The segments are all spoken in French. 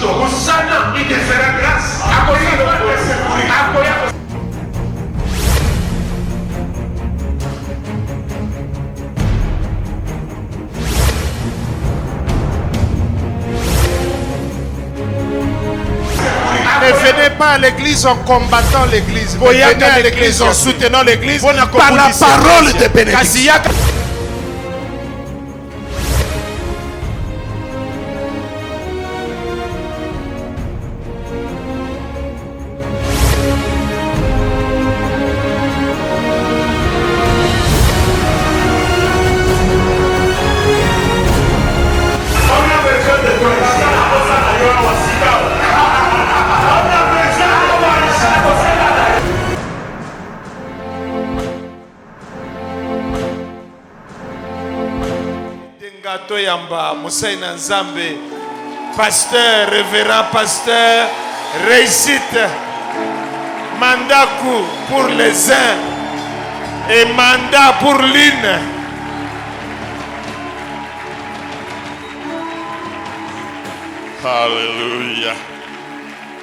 Il te fera grâce. Ne venez pas à l'église en combattant l'église. Venez à l'église en soutenant l'église par la parole de bénédiction. Yamba, Moussaïna Nzambe, pasteur, révérend pasteur, réussite, mandat pour les uns et mandat pour l'une. Alléluia.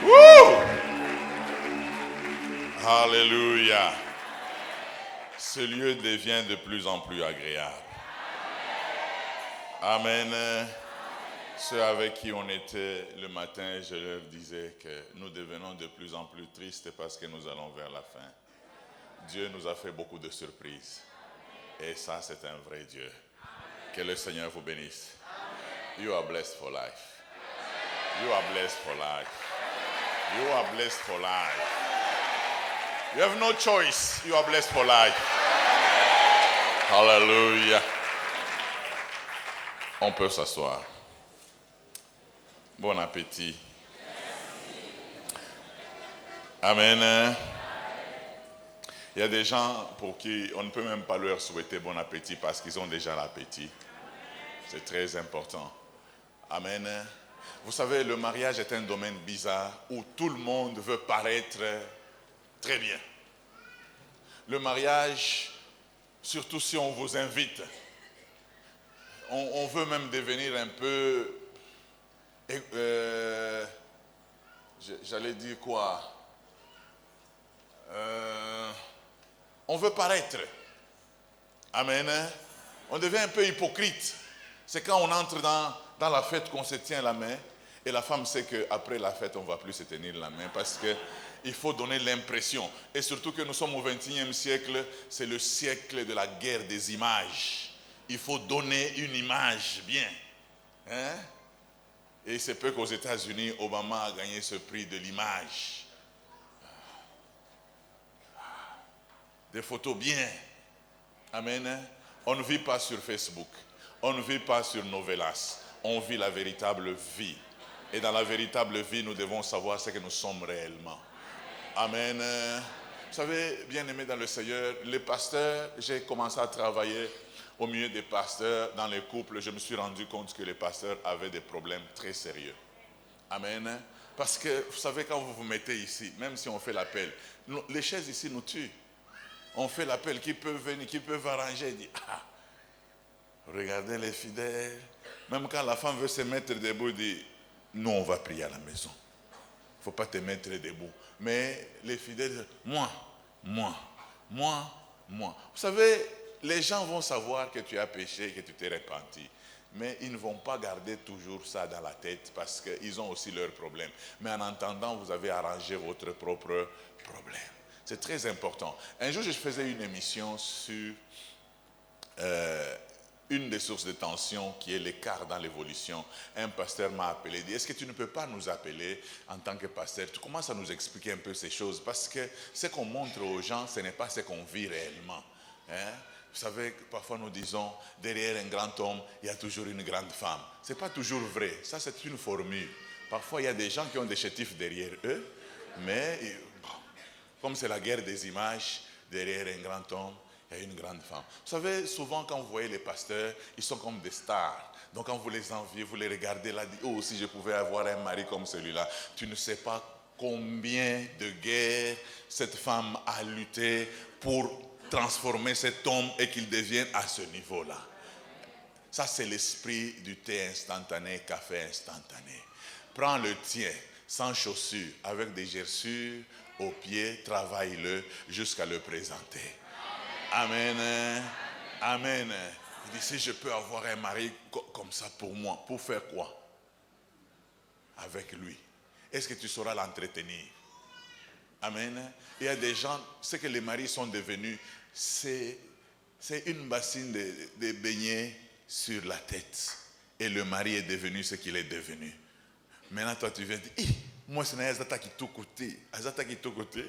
Woo! Alléluia. Ce lieu devient de plus en plus agréable. Amen. Ceux avec qui on était le matin, je leur disais que nous devenons de plus en plus tristes parce que nous allons vers la fin. Dieu nous a fait beaucoup de surprises. Et ça, c'est un vrai Dieu. Que le Seigneur vous bénisse. You are blessed for life. You are blessed for life. You are blessed for life. You have no choice. You are blessed for life. Hallelujah. On peut s'asseoir. Bon appétit. Amen. Il y a des gens pour qui on ne peut même pas leur souhaiter bon appétit parce qu'ils ont déjà l'appétit. C'est très important. Amen. Vous savez, le mariage est un domaine bizarre où tout le monde veut paraître très bien. Le mariage, surtout si on vous invite, on veut même devenir un peu, j'allais dire quoi, on veut paraître. Amen. On devient un peu hypocrite. C'est quand on entre dans la fête qu'on se tient la main et la femme sait qu'après la fête, on ne va plus se tenir la main parce qu'il faut donner l'impression. Et surtout que nous sommes au XXIe siècle, c'est le siècle de la guerre des images. Il faut donner une image bien. Hein? Et il se peut qu'aux États-Unis, Obama a gagné ce prix de l'image. Des photos bien. Amen. On ne vit pas sur Facebook. On ne vit pas sur Novelas. On vit la véritable vie. Et dans la véritable vie, nous devons savoir ce que nous sommes réellement. Amen. Vous savez, bien-aimés dans le Seigneur, les pasteurs, j'ai commencé à travailler au milieu des pasteurs, dans les couples. Je me suis rendu compte que les pasteurs avaient des problèmes très sérieux. Amen. Parce que, vous savez, quand vous vous mettez ici, même si on fait l'appel, les chaises ici nous tuent. On fait l'appel, qui peuvent venir, qui peuvent arranger, dit, ah, regardez les fidèles. Même quand la femme veut se mettre debout, dit, nous on va prier à la maison. Il ne faut pas te mettre debout. Mais les fidèles, moi. Vous savez, les gens vont savoir que tu as péché, que tu t'es repenti. Mais ils ne vont pas garder toujours ça dans la tête parce qu'ils ont aussi leurs problèmes. Mais en entendant, vous avez arrangé votre propre problème. C'est très important. Un jour, je faisais une émission sur une des sources de tension qui est l'écart dans l'évolution. Un pasteur m'a appelé et dit, est-ce que tu ne peux pas nous appeler en tant que pasteur? Tu commences à nous expliquer un peu ces choses parce que ce qu'on montre aux gens, ce n'est pas ce qu'on vit réellement. Hein? Vous savez, parfois nous disons, derrière un grand homme, il y a toujours une grande femme. Ce n'est pas toujours vrai. Ça, c'est une formule. Parfois, il y a des gens qui ont des chétifs derrière eux, mais bon, comme c'est la guerre des images, derrière un grand homme, il y a une grande femme. Vous savez, souvent quand vous voyez les pasteurs, ils sont comme des stars. Donc quand vous les enviez, vous les regardez là, dites, oh, si je pouvais avoir un mari comme celui-là. Tu ne sais pas combien de guerres cette femme a lutté pour transformer cet homme et qu'il devienne à ce niveau-là. Ça, c'est l'esprit du thé instantané, café instantané. Prends le tien, sans chaussures, avec des gerçures aux pieds, travaille-le jusqu'à le présenter. Amen. Amen. Il dit, si je peux avoir un mari comme ça pour moi, pour faire quoi? Avec lui. Est-ce que tu sauras l'entretenir? Amen. Il y a des gens, ce que les maris sont devenus, c'est une bassine de beignets sur la tête. Et le mari est devenu ce qu'il est devenu. Maintenant, toi, tu viens dire, moi, c'est Azata qui tout côté. Azata qui tout côté.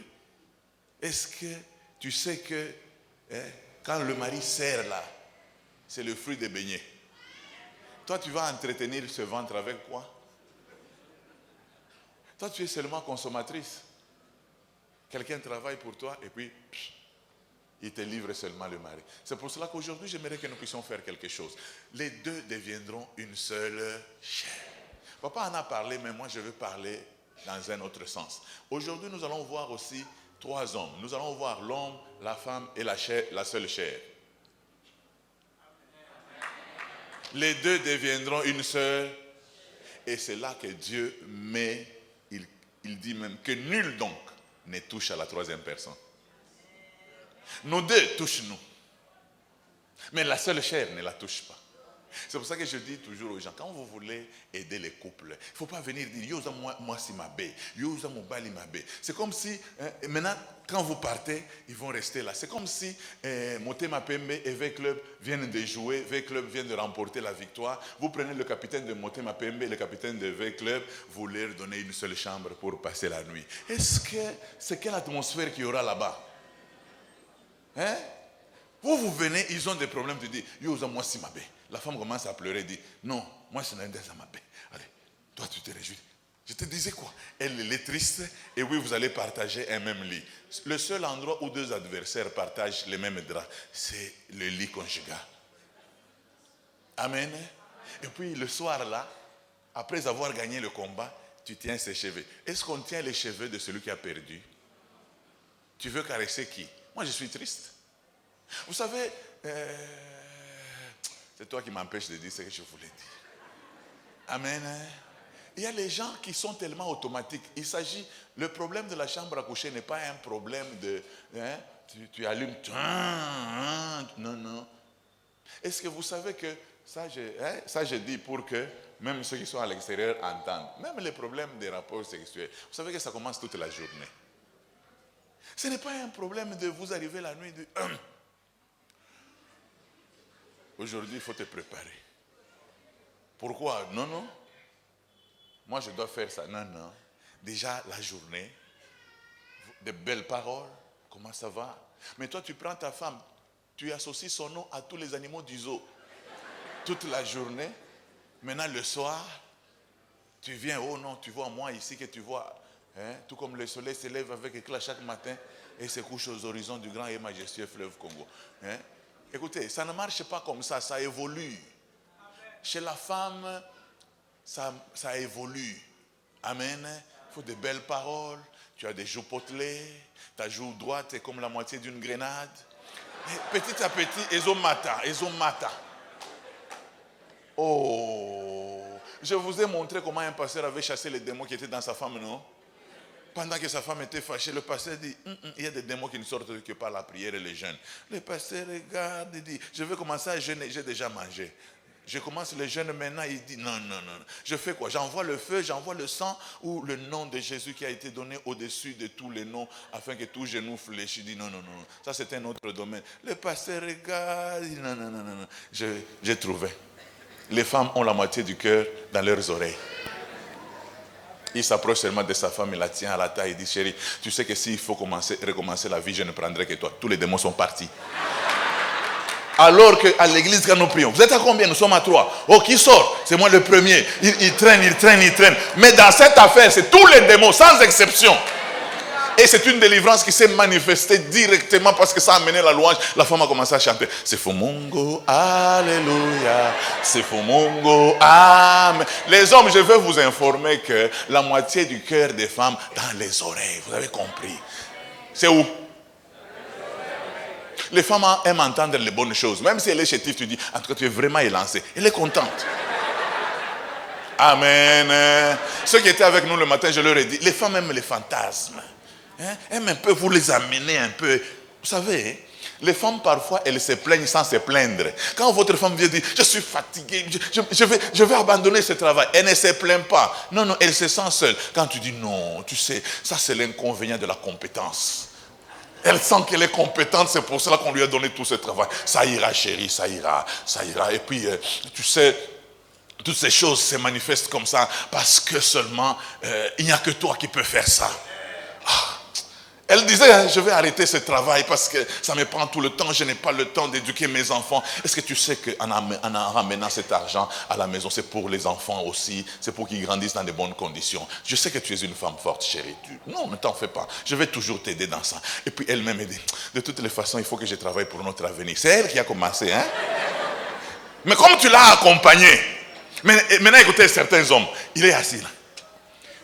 Est-ce que tu sais que quand le mari sert là, c'est le fruit des beignets. Toi, tu vas entretenir ce ventre avec quoi? Toi, tu es seulement consommatrice. Quelqu'un travaille pour toi et puis il te livre seulement le mari. C'est pour cela qu'aujourd'hui, j'aimerais que nous puissions faire quelque chose. Les deux deviendront une seule chair. Papa en a parlé, mais moi je veux parler dans un autre sens. Aujourd'hui, nous allons voir aussi 3 hommes. Nous allons voir l'homme, la femme et la chair, la seule chair. Les deux deviendront une seule. Et c'est là que Dieu met, il dit même que nul donc ne touche à la 3e personne. Nos deux touchent nous. Mais la seule chair ne la touche pas. C'est pour ça que je dis toujours aux gens, quand vous voulez aider les couples, il ne faut pas venir dire, yo, moi si ma bé, yo, mon bali ma bé. C'est comme si, maintenant, quand vous partez, ils vont rester là. C'est comme si Motema Pembe et V-Club viennent de jouer, V-Club vient de remporter la victoire. Vous prenez le capitaine de Motema Pembe et le capitaine de V-Club, vous leur donnez une seule chambre pour passer la nuit. Est-ce que c'est quelle atmosphère qu'il y aura là-bas? Hein? Vous venez, ils ont des problèmes, tu dis, yo, moi si ma bé. La femme commence à pleurer et dit, non, moi je n'ai pas ma bé. Allez, toi tu te réjouis. Je te disais quoi? Elle est triste et oui, vous allez partager un même lit. Le seul endroit où 2 adversaires partagent les mêmes draps, c'est le lit conjugal. Amen. Et puis le soir là, après avoir gagné le combat, tu tiens ses cheveux. Est-ce qu'on tient les cheveux de celui qui a perdu? Tu veux caresser qui? Moi je suis triste. Vous savez, c'est toi qui m'empêches de dire ce que je voulais dire. Amen. Il y a les gens qui sont tellement automatiques. Il s'agit, le problème de la chambre à coucher n'est pas un problème de, tu allumes, non, non. Est-ce que vous savez que, ça je dis pour que même ceux qui sont à l'extérieur entendent, même les problèmes des rapports sexuels, vous savez que ça commence toute la journée. Ce n'est pas un problème de vous arriver la nuit, de... Aujourd'hui, il faut te préparer. Pourquoi? Non, non. Moi, je dois faire ça. Non, non. Déjà, la journée, de belles paroles. Comment ça va? Mais toi, tu prends ta femme, tu associes son nom à tous les animaux du zoo. Toute la journée. Maintenant, le soir, tu viens, oh non, tu vois moi ici que tu vois. Tout comme le soleil se lève avec éclat chaque matin et se couche aux horizons du grand et majestueux fleuve Congo. Écoutez, ça ne marche pas comme ça évolue. Chez la femme, ça évolue. Amen. Il faut de belles paroles. Tu as des joues potelées. Ta joue droite est comme la moitié d'une grenade. Et petit à petit, ils ont mata. Oh, je vous ai montré comment un pasteur avait chassé les démons qui étaient dans sa femme, non? Pendant que sa femme était fâchée, le pasteur dit, il y a des démons qui ne sortent que par la prière et le jeûne. Le pasteur regarde et dit, je vais commencer à jeûner, j'ai déjà mangé. Je commence le jeûne maintenant, il dit, non. Je fais quoi? J'envoie le feu, j'envoie le sang ou le nom de Jésus qui a été donné au-dessus de tous les noms afin que tout genou fléchisse. Il dit, non. Ça c'est un autre domaine. Le pasteur regarde, il dit, non. J'ai trouvé. Les femmes ont la moitié du cœur dans leurs oreilles. Il s'approche seulement de sa femme, il la tient à la taille, il dit, chérie, tu sais que s'il faut recommencer la vie, je ne prendrai que toi. Tous les démons sont partis. Alors qu'à l'église, quand nous prions, vous êtes à combien? Nous sommes à 3. Oh, qui sort? C'est moi le premier. Il traîne. Mais dans cette affaire, c'est tous les démons, sans exception. Et c'est une délivrance qui s'est manifestée directement parce que ça a amené la louange. La femme a commencé à chanter. C'est Fumungo, Alléluia. C'est Fumungo, Amen. Les hommes, je veux vous informer que la moitié du cœur des femmes dans les oreilles. Vous avez compris? C'est où? Les femmes aiment entendre les bonnes choses. Même si elle est chétive, tu dis, en tout cas, tu es vraiment élancée. Elle est contente. Amen. Ceux qui étaient avec nous le matin, je leur ai dit, les femmes aiment les fantasmes. Aiment un peu, vous les amenez un peu. Vous savez, les femmes parfois, elles se plaignent sans se plaindre. Quand votre femme vient dire, je suis fatiguée, je vais abandonner ce travail. Elle ne se plaint pas. Non, elle se sent seule. Quand tu dis non, tu sais, ça c'est l'inconvénient de la compétence. Elle sent qu'elle est compétente, c'est pour cela qu'on lui a donné tout ce travail. Ça ira chérie, ça ira. Et puis, tu sais, toutes ces choses se manifestent comme ça parce que seulement, il n'y a que toi qui peux faire ça. Elle disait, je vais arrêter ce travail parce que ça me prend tout le temps, je n'ai pas le temps d'éduquer mes enfants. Est-ce que tu sais qu'en ramenant cet argent à la maison, c'est pour les enfants aussi, c'est pour qu'ils grandissent dans de bonnes conditions. Je sais que tu es une femme forte, chérie. Non, ne t'en fais pas, je vais toujours t'aider dans ça. Et puis elle-même dit, de toutes les façons, il faut que je travaille pour notre avenir. C'est elle qui a commencé, hein. Mais comme tu l'as accompagné, maintenant écoutez certains hommes, il est assis là.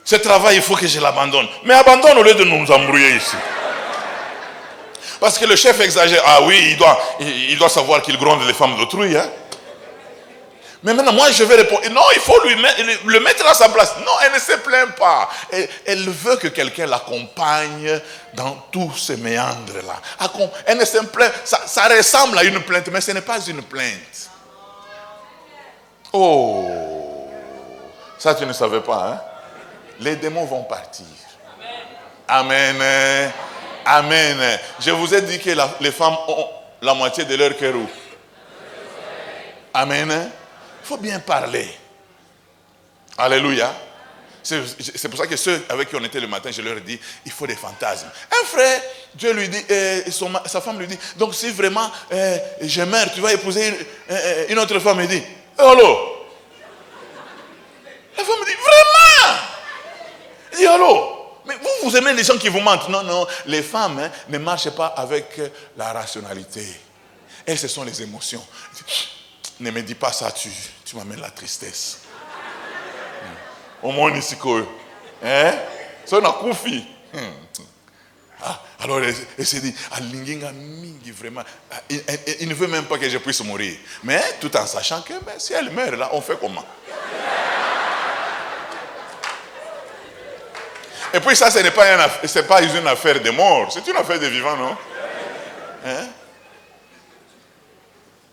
Ce travail, il faut que je l'abandonne. Mais abandonne au lieu de nous embrouiller ici. Parce que le chef exagère. Ah oui, il doit savoir qu'il gronde les femmes d'autrui. Hein? Mais maintenant, moi, je vais répondre. Non, il faut le mettre à sa place. Non, elle ne se plaint pas. Elle veut que quelqu'un l'accompagne dans tous ces méandres-là. Elle ne se plaint. Ça ressemble à une plainte, mais ce n'est pas une plainte. Oh, ça tu ne savais pas, hein? Les démons vont partir. Amen. Amen. Je vous ai dit que les femmes ont la moitié de leur cœur où? Amen. Il faut bien parler. Alléluia. C'est pour ça que ceux avec qui on était le matin, je leur ai dit, il faut des fantasmes. Un frère, Dieu lui dit, sa femme lui dit, donc si vraiment je meurs, tu vas épouser une autre femme. Il dit, allô? La femme dit, vraiment? Il dit, allô, mais vous aimez les gens qui vous mentent. Non, les femmes ne marchent pas avec la rationalité. Elles, ce sont les émotions. Ne me dis pas ça, tu m'amènes la tristesse. Au moins ici, hein? Ça, on a confié. Alors, elle s'est dit, vraiment, il ne veut même pas que je puisse mourir. Mais tout en sachant que si elle meurt, là, on fait comment? Et puis ça, ce n'est pas une affaire de mort, c'est une affaire de vivant, non? Hein?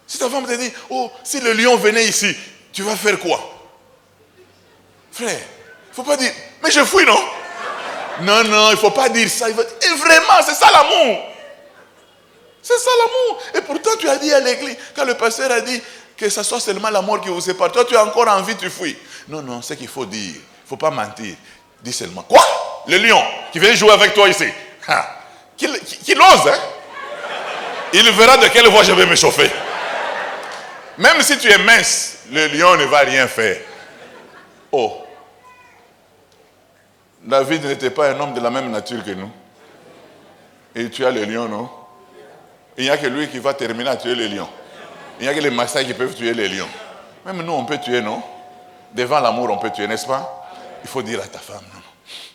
Si ta femme te dit, oh, si le lion venait ici, tu vas faire quoi? Frère, il ne faut pas dire, mais je fuis, non? Non, il ne faut pas dire ça. Et vraiment, c'est ça l'amour. C'est ça l'amour. Et pourtant, tu as dit à l'église, quand le pasteur a dit que ce soit seulement la mort qui vous sépare, toi, tu as encore envie, tu fuis. Non, c'est qu'il faut dire. Il ne faut pas mentir. Dis seulement, quoi? Le lion qui vient jouer avec toi ici. Qu'il ose, hein? Il verra de quelle voie je vais me chauffer. Même si tu es mince, le lion ne va rien faire. Oh. David n'était pas un homme de la même nature que nous. Et tu as le lion, non? Il n'y a que lui qui va terminer à tuer les lions. Il n'y a que les Maasai qui peuvent tuer les lions. Même nous, on peut tuer, non? Devant l'amour, on peut tuer, n'est-ce pas? Il faut dire à ta femme, non.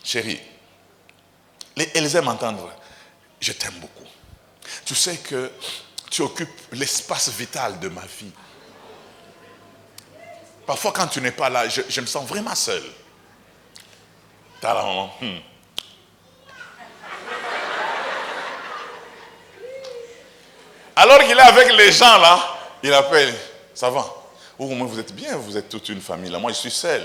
Chérie, elles aiment entendre, je t'aime beaucoup. Tu sais que tu occupes l'espace vital de ma vie. Parfois, quand tu n'es pas là, je me sens vraiment seul. T'as la maman. Alors qu'il est avec les gens là, il appelle, ça va? Au moins vous êtes bien, vous êtes toute une famille là. Moi, je suis seul.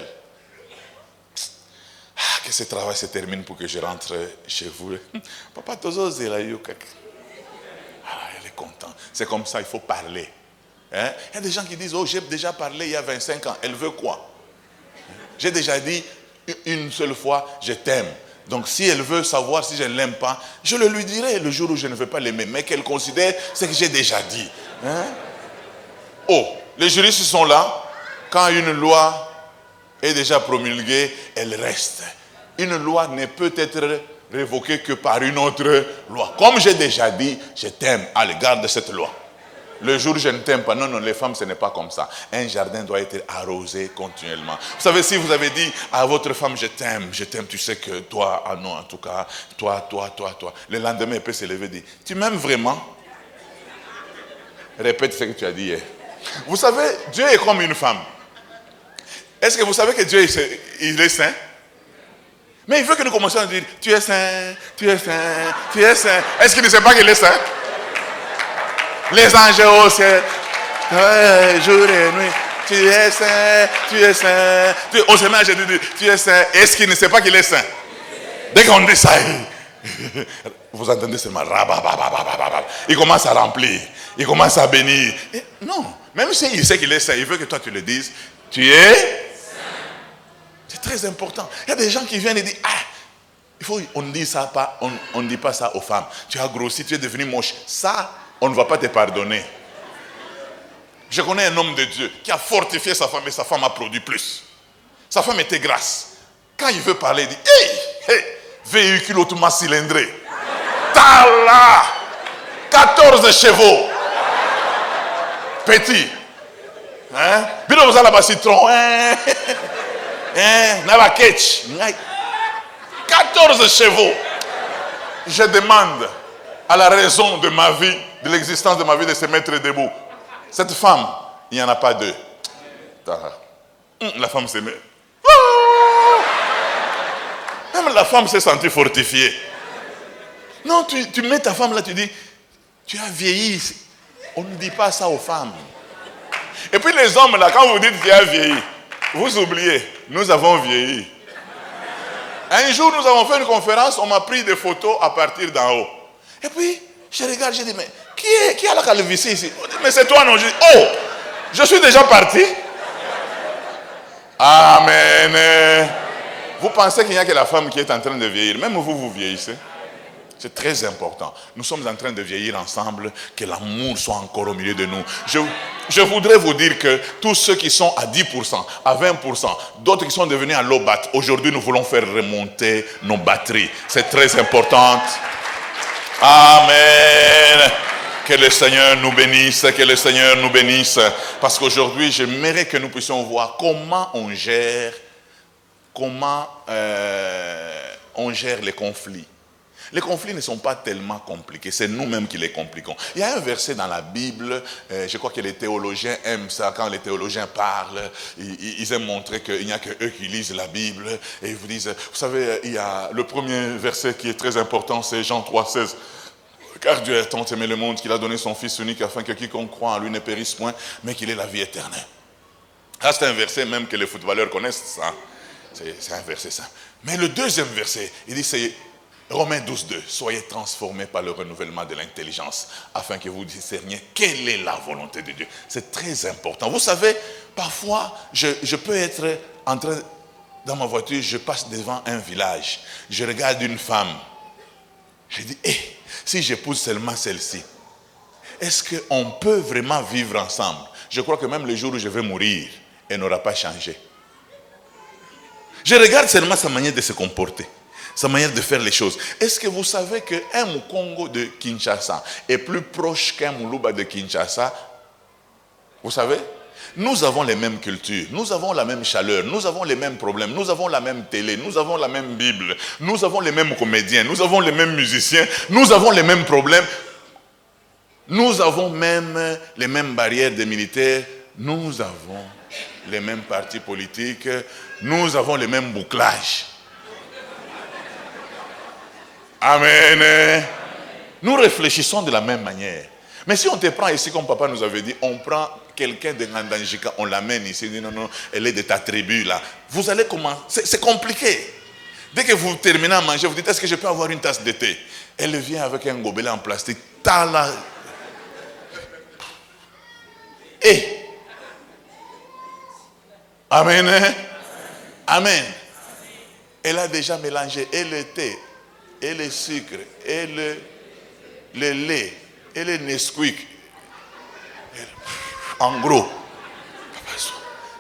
Que ce travail se termine pour que je rentre chez vous. Papa, elle est contente. C'est comme ça, il faut parler. Hein? Il y a des gens qui disent, oh, j'ai déjà parlé il y a 25 ans. Elle veut quoi? J'ai déjà dit une seule fois, je t'aime. Donc si elle veut savoir si je ne l'aime pas, je le lui dirai le jour où je ne veux pas l'aimer. Mais qu'elle considère ce que j'ai déjà dit. Hein? Oh, les juristes sont là. Quand une loi est déjà promulguée, elle reste. Une loi ne peut être révoquée que par une autre loi. Comme j'ai déjà dit, je t'aime à l'égard de cette loi. Le jour où je ne t'aime pas, non, les femmes, ce n'est pas comme ça. Un jardin doit être arrosé continuellement. Vous savez, si vous avez dit à votre femme, je t'aime, tu sais que toi, ah non, en tout cas, toi. Le lendemain, elle peut se lever et dire, tu m'aimes vraiment? Répète ce que tu as dit hier. Vous savez, Dieu est comme une femme. Est-ce que vous savez que Dieu, il est saint? Mais il veut que nous commencions à dire, tu es saint, tu es saint, tu es saint. Est-ce qu'il ne sait pas qu'il est saint? Les anges au ciel, jour et nuit, tu es saint, tu es saint. On se met à dire, tu es saint. Est-ce qu'il ne sait pas qu'il est saint? Dès qu'on dit ça, vous entendez seulement, il commence à remplir, il commence à bénir. Et non, même s'il sait qu'il est saint, il veut que toi tu le dises, tu es saint. C'est très important. Il y a des gens qui viennent et disent, on ne dit ça pas, on ne dit pas ça aux femmes. Tu as grossi, tu es devenu moche. Ça, on ne va pas te pardonner. Je connais un homme de Dieu qui a fortifié sa femme et sa femme a produit plus. Sa femme était grasse. Quand il veut parler, il dit, hey, véhicule automatique cylindré. Tala 14 chevaux. Petit. Hein? Bilo vous allez citron. Nava ketch. 14 chevaux. Je demande à la raison de ma vie, de l'existence de ma vie, de se mettre debout. Cette femme, il n'y en a pas deux. La femme s'aimait. Même la femme s'est sentie fortifiée. Non, tu mets ta femme là, tu dis, tu as vieilli. On ne dit pas ça aux femmes. Et puis les hommes là, quand vous dites tu as vieilli, vous oubliez, nous avons vieilli. Un jour, nous avons fait une conférence, on m'a pris des photos à partir d'en haut. Et puis, je regarde, je dis, mais qui a la calvitie ici? Mais c'est toi, non? Je dis, oh, je suis déjà parti. Amen. Vous pensez qu'il n'y a que la femme qui est en train de vieillir. Même vous, vous vieillissez. C'est très important. Nous sommes en train de vieillir ensemble, que l'amour soit encore au milieu de nous. Je voudrais vous dire que tous ceux qui sont à 10%, à 20%, d'autres qui sont devenus à low bat, aujourd'hui nous voulons faire remonter nos batteries. C'est très important. Amen. Que le Seigneur nous bénisse, que le Seigneur nous bénisse. Parce qu'aujourd'hui, j'aimerais que nous puissions voir comment on gère les conflits. Les conflits ne sont pas tellement compliqués, c'est nous-mêmes qui les compliquons. Il y a un verset dans la Bible, je crois que les théologiens aiment ça, quand les théologiens parlent, ils aiment montrer qu'il n'y a que eux qui lisent la Bible, et ils vous disent, vous savez, il y a le premier verset qui est très important, c'est Jean 3,16. Car Dieu a tant aimé le monde qu'il a donné son Fils unique afin que quiconque croit en lui ne périsse point, mais qu'il ait la vie éternelle. Ça, c'est un verset même que les footballeurs connaissent, ça. C'est un verset ça. Mais le deuxième verset, il dit, c'est Romains 12,2. Soyez transformés par le renouvellement de l'intelligence, afin que vous discerniez quelle est la volonté de Dieu. C'est très important. Vous savez, parfois, je peux être en train, dans ma voiture, je passe devant un village, je regarde une femme, je dis, si j'épouse seulement celle-ci, est-ce qu'on peut vraiment vivre ensemble? Je crois que même le jour où je vais mourir, elle n'aura pas changé. Je regarde seulement sa manière de se comporter, sa manière de faire les choses. Est-ce que vous savez qu'un Mukongo de Kinshasa est plus proche qu'un Muluba de Kinshasa? Vous savez? Nous avons les mêmes cultures, nous avons la même chaleur, nous avons les mêmes problèmes, nous avons la même télé, nous avons la même Bible, nous avons les mêmes comédiens, nous avons les mêmes musiciens, nous avons les mêmes problèmes, nous avons même les mêmes barrières des militaires, nous avons les mêmes partis politiques, nous avons les mêmes bouclages. Amen. Nous réfléchissons de la même manière. Mais si on te prend ici, comme papa nous avait dit, on prend quelqu'un de Ngandanjika, on l'amène ici, on dit non, elle est de ta tribu là. Vous allez comment? C'est compliqué. Dès que vous terminez à manger, vous dites, est-ce que je peux avoir une tasse de thé? Elle vient avec un gobelet en plastique. Tala. Amen. Amen. Elle a déjà mélangé et le thé, et le sucre, et le lait, et le Nesquik. En gros.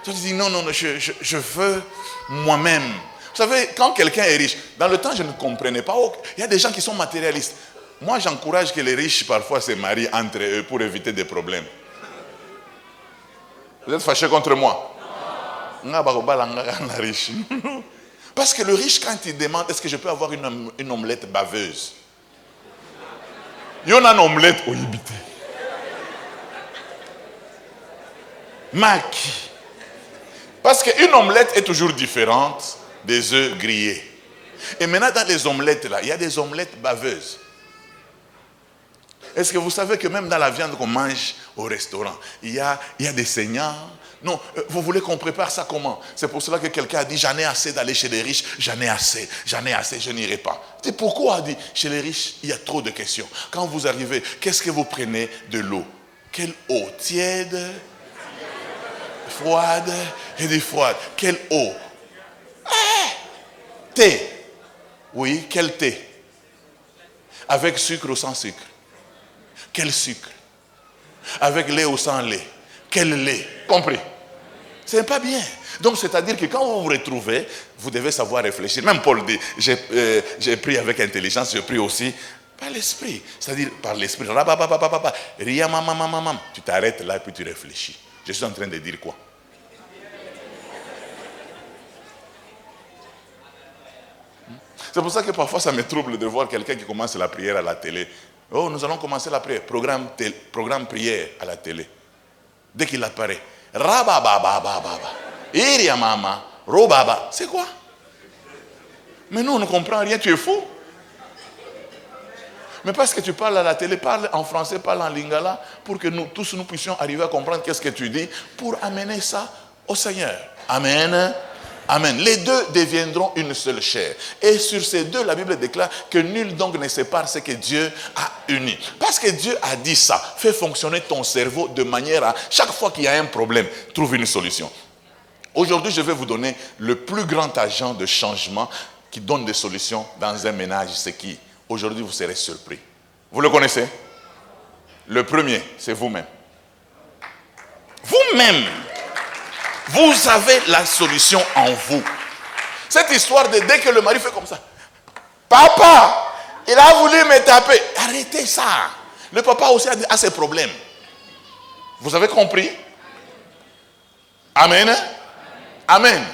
Je dis non, je veux moi-même. Vous savez, quand quelqu'un est riche, dans le temps, je ne comprenais pas. Il y a des gens qui sont matérialistes. Moi, j'encourage que les riches, parfois, se marient entre eux pour éviter des problèmes. Vous êtes fâchés contre moi? Non. Parce que le riche, quand il demande, est-ce que je peux avoir une omelette baveuse? Il y en a une omelette au Yibité. Maki. Parce qu'une omelette est toujours différente des œufs grillés. Et maintenant, dans les omelettes, là, il y a des omelettes baveuses. Est-ce que vous savez que même dans la viande qu'on mange au restaurant, il y a des saignants? Non, vous voulez qu'on prépare ça comment? C'est pour cela que quelqu'un a dit, j'en ai assez d'aller chez les riches, j'en ai assez, je n'irai pas. C'est pourquoi a dit, chez les riches, il y a trop de questions. Quand vous arrivez, qu'est-ce que vous prenez de l'eau? Quelle eau? Tiède, froide et des froides. Quelle eau? Thé. Oui, quel thé? Avec sucre ou sans sucre? Quel sucre? Avec lait ou sans lait? Quel lait? Compris? Ce n'est pas bien. Donc, c'est-à-dire que quand vous vous retrouvez, vous devez savoir réfléchir. Même Paul dit, j'ai pris avec intelligence, j'ai pris aussi par l'esprit. C'est-à-dire par l'esprit. Tu t'arrêtes là et puis tu réfléchis. Je suis en train de dire quoi? C'est pour ça que parfois ça me trouble de voir quelqu'un qui commence la prière à la télé. Oh, nous allons commencer la prière. Programme prière à la télé. Dès qu'il apparaît. Rabababababa. Iriamama. Robaba. C'est quoi? Mais nous, on ne comprend rien. Tu es fou. Mais parce que tu parles à la télé, parle en français, parle en lingala, pour que nous tous nous puissions arriver à comprendre qu'est-ce que tu dis, pour amener ça au Seigneur. Amen. Amen. Les deux deviendront une seule chair. Et sur ces deux, la Bible déclare que nul donc ne sépare ce que Dieu a uni. Parce que Dieu a dit ça. Fais fonctionner ton cerveau de manière à, chaque fois qu'il y a un problème, trouve une solution. Aujourd'hui, je vais vous donner le plus grand agent de changement qui donne des solutions dans un ménage. C'est qui? Aujourd'hui, vous serez surpris. Vous le connaissez? Le premier, c'est vous-même. Vous-même. Vous avez la solution en vous. Cette histoire de dès que le mari fait comme ça. Papa, il a voulu me taper. Arrêtez ça. Le papa aussi a ses problèmes. Vous avez compris? Amen. Amen.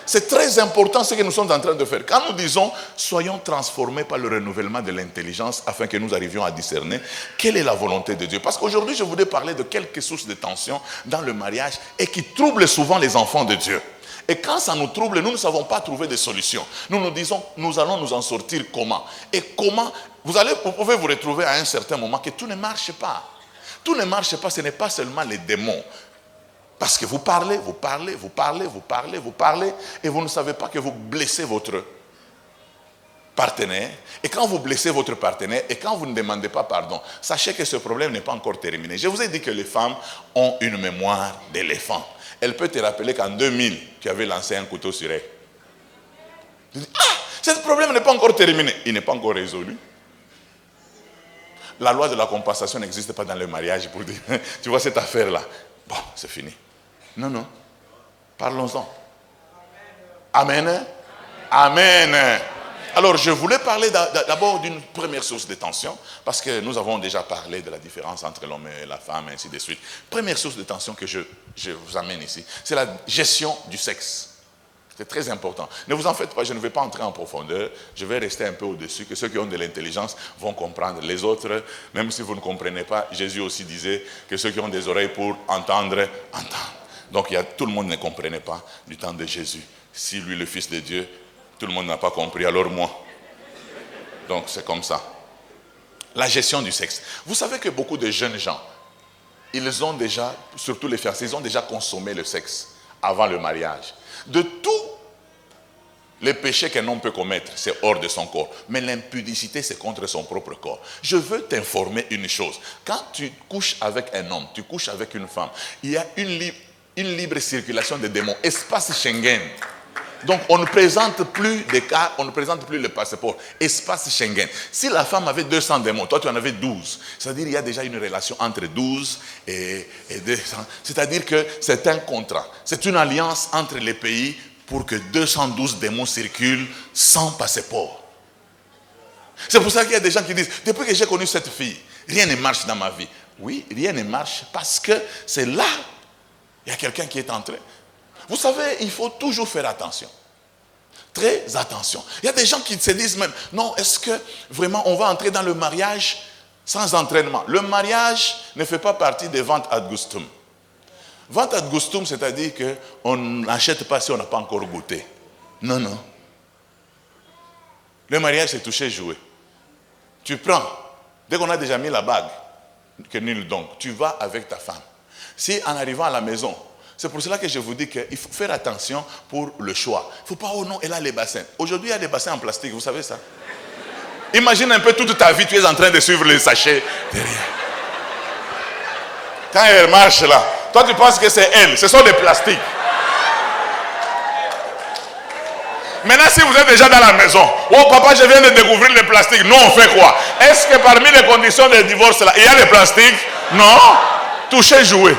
C'est très important ce que nous sommes en train de faire. Quand nous disons, soyons transformés par le renouvellement de l'intelligence afin que nous arrivions à discerner quelle est la volonté de Dieu. Parce qu'aujourd'hui, je voudrais parler de quelques sources de tension dans le mariage et qui troublent souvent les enfants de Dieu. Et quand ça nous trouble, nous ne savons pas trouver de solution. Nous nous disons, nous allons nous en sortir comment? Et comment? Vous pouvez vous retrouver à un certain moment que tout ne marche pas. Tout ne marche pas, ce n'est pas seulement les démons. Parce que vous parlez, et vous ne savez pas que vous blessez votre partenaire. Et quand vous blessez votre partenaire, et quand vous ne demandez pas pardon, sachez que ce problème n'est pas encore terminé. Je vous ai dit que les femmes ont une mémoire d'éléphant. Elle peut te rappeler qu'en 2000, tu avais lancé un couteau sur elle. Tu dis, ce problème n'est pas encore terminé. Il n'est pas encore résolu. La loi de la compensation n'existe pas dans le mariage pour dire, tu vois cette affaire-là. Bon, c'est fini. Non. Parlons-en. Amen. Amen. Alors, je voulais parler d'abord d'une première source de tension, parce que nous avons déjà parlé de la différence entre l'homme et la femme, et ainsi de suite. Première source de tension que je vous amène ici, c'est la gestion du sexe. C'est très important. Ne vous en faites pas, je ne vais pas entrer en profondeur. Je vais rester un peu au-dessus, que ceux qui ont de l'intelligence vont comprendre. Les autres, même si vous ne comprenez pas, Jésus aussi disait que ceux qui ont des oreilles pour entendre, entendent. Donc tout le monde ne comprenait pas du temps de Jésus. Si lui, le Fils de Dieu, tout le monde n'a pas compris, alors moi. Donc c'est comme ça. La gestion du sexe. Vous savez que beaucoup de jeunes gens, ils ont déjà, surtout les fiancés, ils ont déjà consommé le sexe avant le mariage. De tous les péchés qu'un homme peut commettre, c'est hors de son corps. Mais l'impudicité, c'est contre son propre corps. Je veux t'informer une chose. Quand tu couches avec un homme, tu couches avec une femme, il y a une libre circulation des démons. Espace Schengen. Donc, on ne présente plus des cas, on ne présente plus le passeport. Espace Schengen. Si la femme avait 200 démons, toi tu en avais 12. C'est-à-dire qu'il y a déjà une relation entre 12 et 200. C'est-à-dire que c'est un contrat. C'est une alliance entre les pays pour que 212 démons circulent sans passeport. C'est pour ça qu'il y a des gens qui disent, depuis que j'ai connu cette fille, rien ne marche dans ma vie. Oui, rien ne marche parce que c'est là, il y a quelqu'un qui est entré. Vous savez, il faut toujours faire attention. Très attention. Il y a des gens qui se disent même, non, est-ce que vraiment on va entrer dans le mariage sans entraînement? Le mariage ne fait pas partie des ventes ad gustum. Vente ad gustum, c'est-à-dire qu'on n'achète pas si on n'a pas encore goûté. Non, non. Le mariage, c'est toucher, jouer. Tu prends, dès qu'on a déjà mis la bague, que nul donc, tu vas avec ta femme. Si en arrivant à la maison, c'est pour cela que je vous dis qu'il faut faire attention pour le choix. Il ne faut pas, oh non, elle a les bassins. Aujourd'hui, il y a des bassins en plastique, vous savez ça? Imagine un peu toute ta vie, tu es en train de suivre les sachets derrière. Quand elle marche là, toi tu penses que c'est elle, ce sont des plastiques. Maintenant, si vous êtes déjà dans la maison, oh papa, je viens de découvrir les plastiques. Non, on fait quoi? Est-ce que parmi les conditions de divorce là, il y a les plastiques? Non. Toucher, jouer.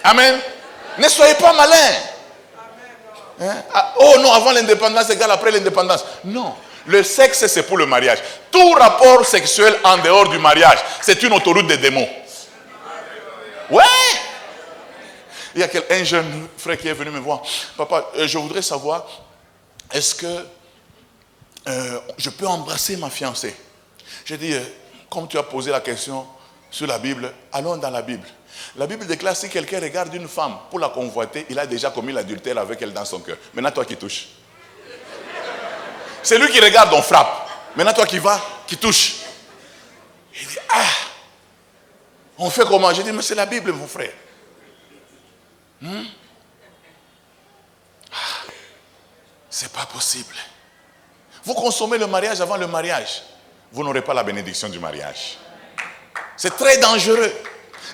Amen. Ne soyez pas malins. Hein? Oh non, avant l'indépendance égale après l'indépendance. Non. Le sexe, c'est pour le mariage. Tout rapport sexuel en dehors du mariage, c'est une autoroute des démons. Ouais. Il y a un jeune frère qui est venu me voir. Papa, je voudrais savoir, est-ce que je peux embrasser ma fiancée? J'ai dit, comme tu as posé la question sur la Bible, allons dans la Bible. La Bible déclare, si quelqu'un regarde une femme pour la convoiter, il a déjà commis l'adultère avec elle dans son cœur. Maintenant, toi qui touches. C'est lui qui regarde, on frappe. Maintenant, toi qui vas, qui touche. Il dit, on fait comment? J'ai dit, mais c'est la Bible, mon frère. C'est pas possible. Vous consommez le mariage avant le mariage, vous n'aurez pas la bénédiction du mariage. C'est très dangereux.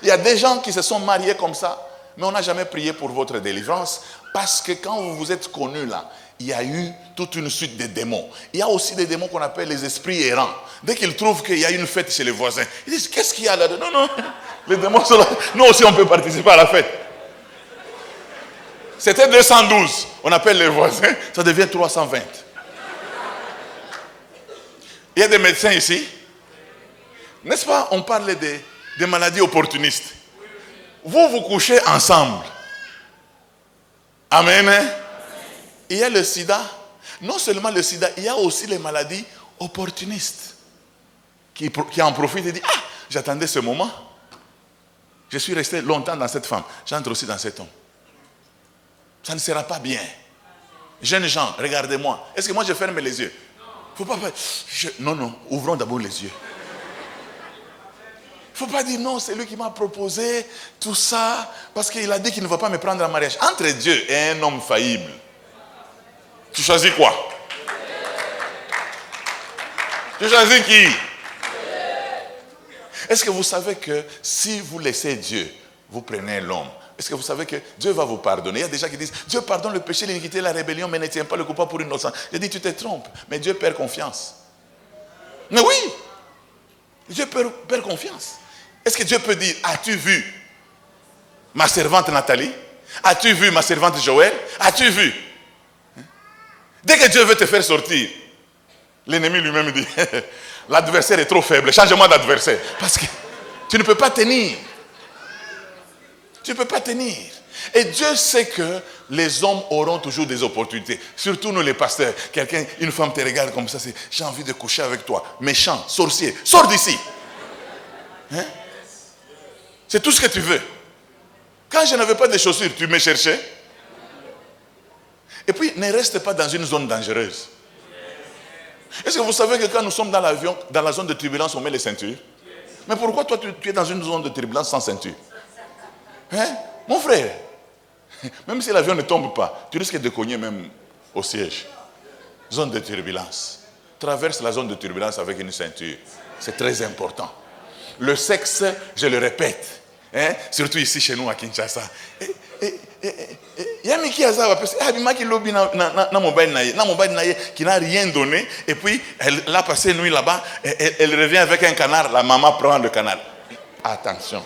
Il y a des gens qui se sont mariés comme ça, mais on n'a jamais prié pour votre délivrance, parce que quand vous vous êtes connus là, il y a eu toute une suite de démons. Il y a aussi des démons qu'on appelle les esprits errants. Dès qu'ils trouvent qu'il y a une fête chez les voisins, ils disent, qu'est-ce qu'il y a là-dedans? Non, non, les démons sont là. Nous aussi on peut participer à la fête. C'était 212, on appelle les voisins, ça devient 320. Il y a des médecins ici. N'est-ce pas? On parle des maladies opportunistes. Vous couchez ensemble. Amen. Il y a le sida. Non seulement le sida, il y a aussi les maladies opportunistes. Qui en profitent et disent, j'attendais ce moment. Je suis resté longtemps dans cette femme. J'entre aussi dans cet homme. Ça ne sera pas bien. Jeunes gens, regardez-moi. Est-ce que moi je ferme les yeux? Faut pas. Non, ouvrons d'abord les yeux. Il ne faut pas dire non, c'est lui qui m'a proposé tout ça, parce qu'il a dit qu'il ne va pas me prendre en mariage. Entre Dieu et un homme faillible, tu choisis quoi? Tu choisis qui? Est-ce que vous savez que si vous laissez Dieu, vous prenez l'homme? Est-ce que vous savez que Dieu va vous pardonner? Il y a des gens qui disent, Dieu pardonne le péché, l'iniquité, la rébellion, mais ne tient pas le coupable pour innocent. Je dis, tu te trompes, mais Dieu perd confiance. Mais oui, Dieu perd confiance. Est-ce que Dieu peut dire, as-tu vu ma servante Nathalie? As-tu vu ma servante Joël? As-tu vu? Dès que Dieu veut te faire sortir, l'ennemi lui-même dit, l'adversaire est trop faible, change-moi d'adversaire. Parce que tu ne peux pas tenir. Tu ne peux pas tenir. Et Dieu sait que les hommes auront toujours des opportunités. Surtout nous les pasteurs. Une femme te regarde comme ça, c'est, j'ai envie de coucher avec toi. Méchant, sorcier, sors d'ici. Hein? C'est tout ce que tu veux. Quand je n'avais pas de chaussures, tu me cherchais. Et puis, ne reste pas dans une zone dangereuse. Est-ce que vous savez que quand nous sommes dans l'avion, dans la zone de turbulence, on met les ceintures? Mais pourquoi toi, tu es dans une zone de turbulence sans ceinture? Hein? Mon frère, même si l'avion ne tombe pas, tu risques de cogner même au siège. Zone de turbulence. Traverse la zone de turbulence avec une ceinture. C'est très important. Le sexe, je le répète, hein? Surtout ici chez nous à Kinshasa. Il y a qui a ça, parce qui n'a rien donné, et puis elle a passé une nuit là-bas, elle revient avec un canard, la maman prend le canard. Attention.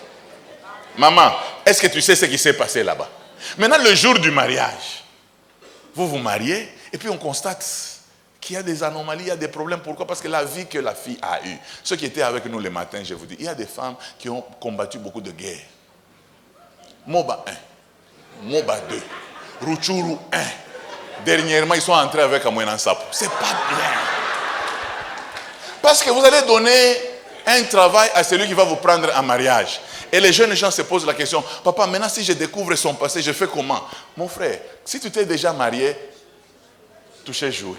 Maman, est-ce que tu sais ce qui s'est passé là-bas? Maintenant, le jour du mariage, vous vous mariez, et puis on constate qu'il y a des anomalies, il y a des problèmes. Pourquoi? Parce que la vie que la fille a eue, ceux qui étaient avec nous le matin, je vous dis, il y a des femmes qui ont combattu beaucoup de guerres. Moba 1, Moba 2, Rutshuru 1. Dernièrement, ils sont entrés avec Amouenan Sapo. C'est pas bien. Parce que vous allez donner un travail à celui qui va vous prendre en mariage. Et les jeunes gens se posent la question, papa, maintenant si je découvre son passé, je fais comment? Mon frère, si tu t'es déjà marié, touchez, jouez.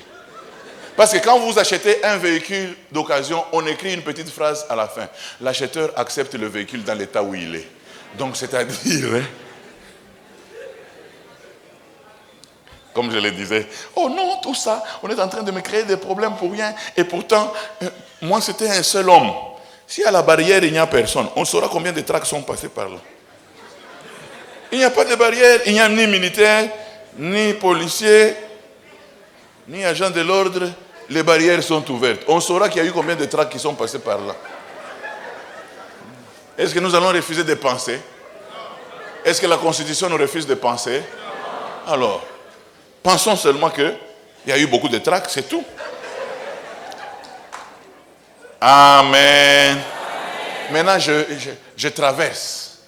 Parce que quand vous achetez un véhicule d'occasion, on écrit une petite phrase à la fin. L'acheteur accepte le véhicule dans l'état où il est. Donc c'est-à-dire, comme je le disais, oh non, tout ça, on est en train de me créer des problèmes pour rien. Et pourtant, moi c'était un seul homme. Si à la barrière il n'y a personne, on saura combien de tracts sont passés par là. Il n'y a pas de barrière, il n'y a ni militaire, ni policier, ni agent de l'ordre. Les barrières sont ouvertes. On saura qu'il y a eu combien de tracts qui sont passés par là. Est-ce que nous allons refuser de penser? Est-ce que la Constitution nous refuse de penser? Alors, pensons seulement qu'il y a eu beaucoup de tracts, c'est tout. Amen. Maintenant, je traverse.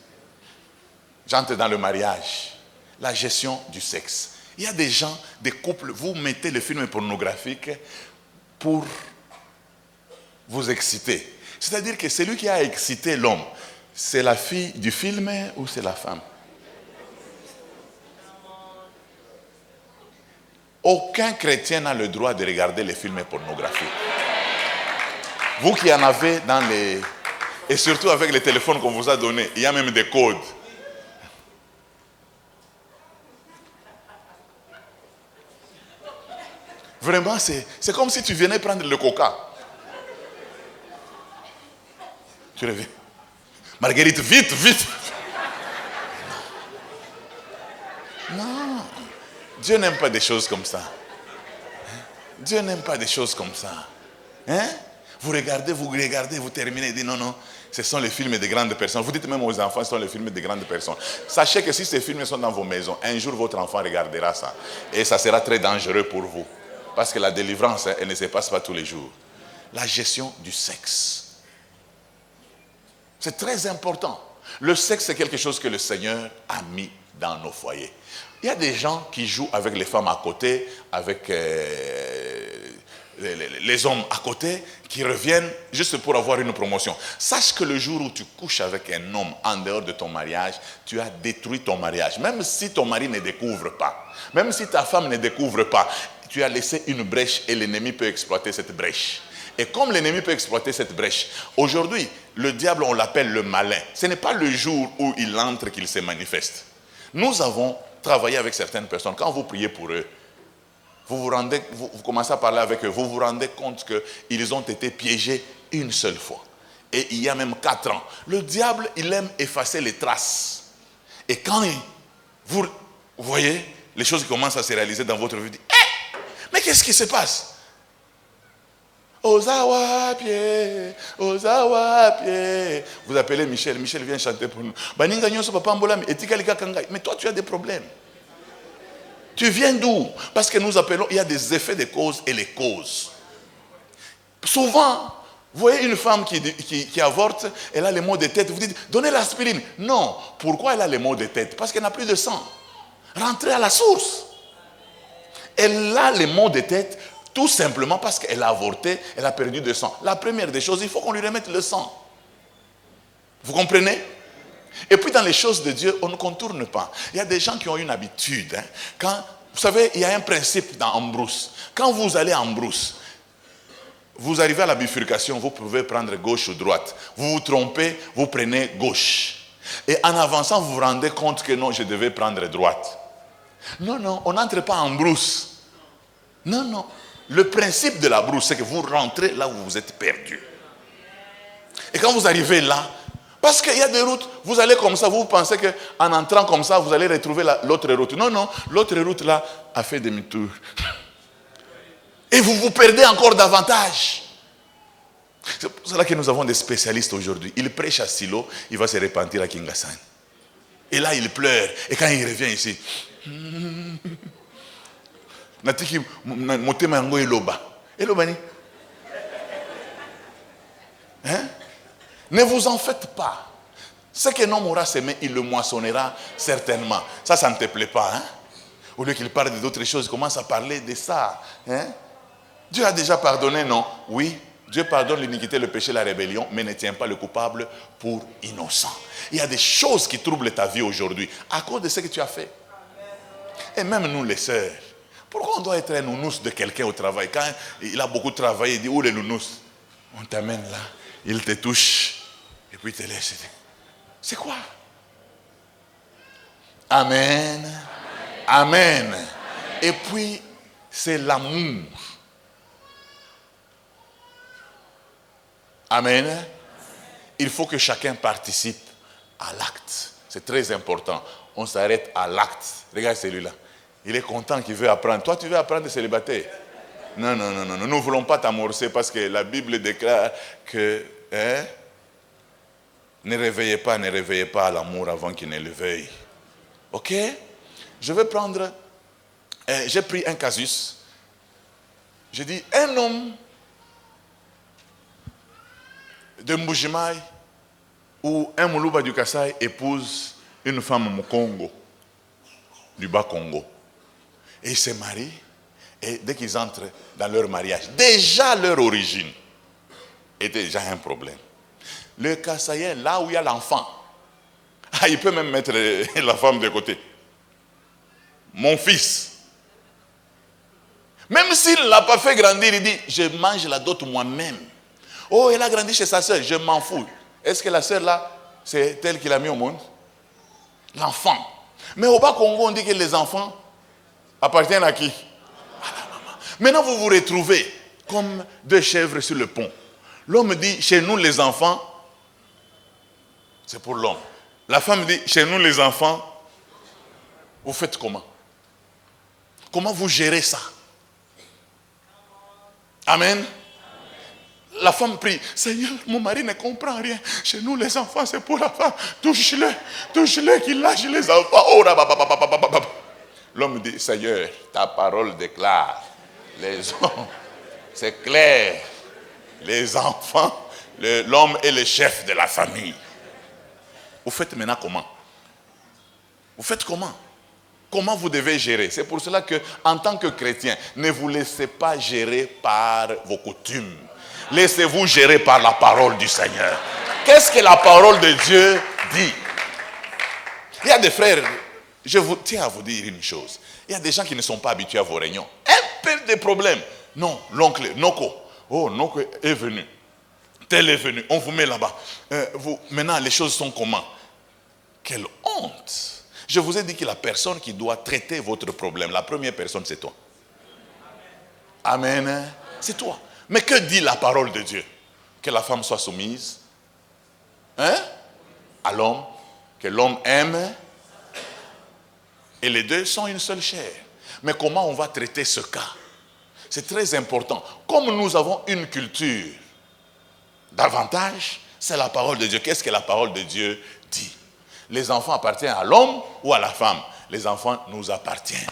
J'entre dans le mariage. La gestion du sexe. Il y a des gens, des couples, vous mettez le film pornographique pour vous exciter. C'est-à-dire que celui qui a excité l'homme, c'est la fille du film ou c'est la femme? Aucun chrétien n'a le droit de regarder les films pornographiques. Vous qui en avez dans les... Et surtout avec les téléphones qu'on vous a donnés, il y a même des codes. Vraiment, c'est comme si tu venais prendre le coca. Tu reviens. Marguerite, vite, vite. Non. Dieu n'aime pas des choses comme ça. Dieu n'aime pas des choses comme ça. Hein? Vous regardez, vous terminez et dites non, non, ce sont les films des grandes personnes. Vous dites même aux enfants, ce sont les films des grandes personnes. Sachez que si ces films sont dans vos maisons, un jour votre enfant regardera ça. Et ça sera très dangereux pour vous. Parce que la délivrance, elle ne se passe pas tous les jours. La gestion du sexe. C'est très important. Le sexe, c'est quelque chose que le Seigneur a mis dans nos foyers. Il y a des gens qui jouent avec les femmes à côté, avec les hommes à côté, qui reviennent juste pour avoir une promotion. Sache que le jour où tu couches avec un homme en dehors de ton mariage, tu as détruit ton mariage. Même si ton mari ne découvre pas, même si ta femme ne découvre pas, tu as laissé une brèche et l'ennemi peut exploiter cette brèche. Et comme l'ennemi peut exploiter cette brèche, aujourd'hui, le diable, on l'appelle le malin. Ce n'est pas le jour où il entre qu'il se manifeste. Nous avons travaillé avec certaines personnes. Quand vous priez pour eux, vous commencez à parler avec eux, vous vous rendez compte qu'ils ont été piégés une seule fois. Et il y a même 4 ans. Le diable, il aime effacer les traces. Et quand vous voyez les choses qui commencent à se réaliser dans votre vie, vous dites, mais qu'est-ce qui se passe? Ozawa pied. Vous appelez Michel. Michel vient chanter pour nous. Mais toi, tu as des problèmes. Tu viens d'où? Parce que nous appelons, il y a des effets des causes et les causes. Souvent, vous voyez une femme qui avorte, elle a les maux de tête. Vous dites, donnez l'aspirine. Non. Pourquoi elle a les maux de tête? Parce qu'elle n'a plus de sang. Rentrez à la source. Elle a les maux de tête. Tout simplement parce qu'elle a avorté, elle a perdu de sang. La première des choses, il faut qu'on lui remette le sang. Vous comprenez? Et puis dans les choses de Dieu, on ne contourne pas. Il y a des gens qui ont une habitude. Quand, vous savez, il y a un principe dans Ambrousse. Quand vous allez en brousse, vous arrivez à la bifurcation, vous pouvez prendre gauche ou droite. Vous vous trompez, vous prenez gauche. Et en avançant, vous vous rendez compte que non, je devais prendre droite. Non, non, on n'entre pas en brousse. Non, non. Le principe de la brousse, c'est que vous rentrez là où vous êtes perdu. Et quand vous arrivez là, parce qu'il y a des routes, vous allez comme ça, vous pensez qu'en entrant comme ça, vous allez retrouver l'autre route. Non, non, l'autre route là a fait demi-tour. Et vous vous perdez encore davantage. C'est pour cela que nous avons des spécialistes aujourd'hui. Il prêche à Silo, il va se repentir à Kingassan. Et là, il pleure. Et quand il revient ici... Natiki motema yango eloba. Eloba ni. Hein? Ne vous en faites pas. Ce qu'un homme aura semé, il le moissonnera certainement. Ça ne te plaît pas, hein? Au lieu qu'il parle d'autres choses, il commence à parler de ça. Hein? Dieu a déjà pardonné, non? Oui, Dieu pardonne l'iniquité, le péché, la rébellion, mais ne tient pas le coupable pour innocent. Il y a des choses qui troublent ta vie aujourd'hui à cause de ce que tu as fait. Et même nous les sœurs, pourquoi on doit être un nounous de quelqu'un au travail? Quand il a beaucoup travaillé, il dit, où les nounous? On t'amène là, il te touche, et puis il te laisse. C'est quoi? Amen. Amen. Amen. Et puis, c'est l'amour. Amen. Il faut que chacun participe à l'acte. C'est très important. On s'arrête à l'acte. Regarde celui-là. Il est content qu'il veut apprendre. Toi, tu veux apprendre de célibataire? Non. Nous ne voulons pas t'amorcer parce que la Bible déclare que ne réveillez pas l'amour avant qu'il ne le veuille. Ok? Je vais prendre... j'ai pris un casus. J'ai dit, un homme de Mbujimaï ou un Moulouba du Kassai épouse une femme au Congo, du Bas-Congo. Et ils se marient, et dès qu'ils entrent dans leur mariage, déjà leur origine était déjà un problème. Le Kassaïen, là où il y a l'enfant, il peut même mettre la femme de côté. Mon fils. Même s'il ne l'a pas fait grandir, il dit, je mange la dot moi-même. Oh, elle a grandi chez sa soeur, je m'en fous. Est-ce que la soeur là, c'est elle qui l'a mis au monde? L'enfant. Mais au Bas-Congo, on dit que les enfants appartiennent à qui? À la maman. Maintenant, vous vous retrouvez comme deux chèvres sur le pont. L'homme dit, chez nous les enfants, c'est pour l'homme. La femme dit, chez nous les enfants, vous faites comment? Comment vous gérez ça? Amen. La femme prie, Seigneur, mon mari ne comprend rien. Chez nous, les enfants, c'est pour la femme. Touche-le, qu'il lâche les enfants. Oh, l'homme dit, Seigneur, ta parole déclare, les hommes, c'est clair, les enfants, l'homme est le chef de la famille. Vous faites maintenant comment? Vous faites comment? Comment vous devez gérer? C'est pour cela que, en tant que chrétien, ne vous laissez pas gérer par vos coutumes. Laissez-vous gérer par la parole du Seigneur. Qu'est-ce que la parole de Dieu dit? Il y a des frères, je vous tiens à vous dire une chose. Il y a des gens qui ne sont pas habitués à vos réunions. Un peu de problème. Non, l'oncle, Noko. Oh, Noko est venu. Tel est venu. On vous met là-bas. Maintenant, les choses sont comment? Quelle honte. Je vous ai dit que la personne qui doit traiter votre problème, la première personne, c'est toi. Amen. C'est toi. Mais que dit la parole de Dieu? Que la femme soit soumise à l'homme, que l'homme aime, et les deux sont une seule chair. Mais comment on va traiter ce cas? C'est très important. Comme nous avons une culture davantage, c'est la parole de Dieu. Qu'est-ce que la parole de Dieu dit? Les enfants appartiennent à l'homme ou à la femme? Les enfants nous appartiennent.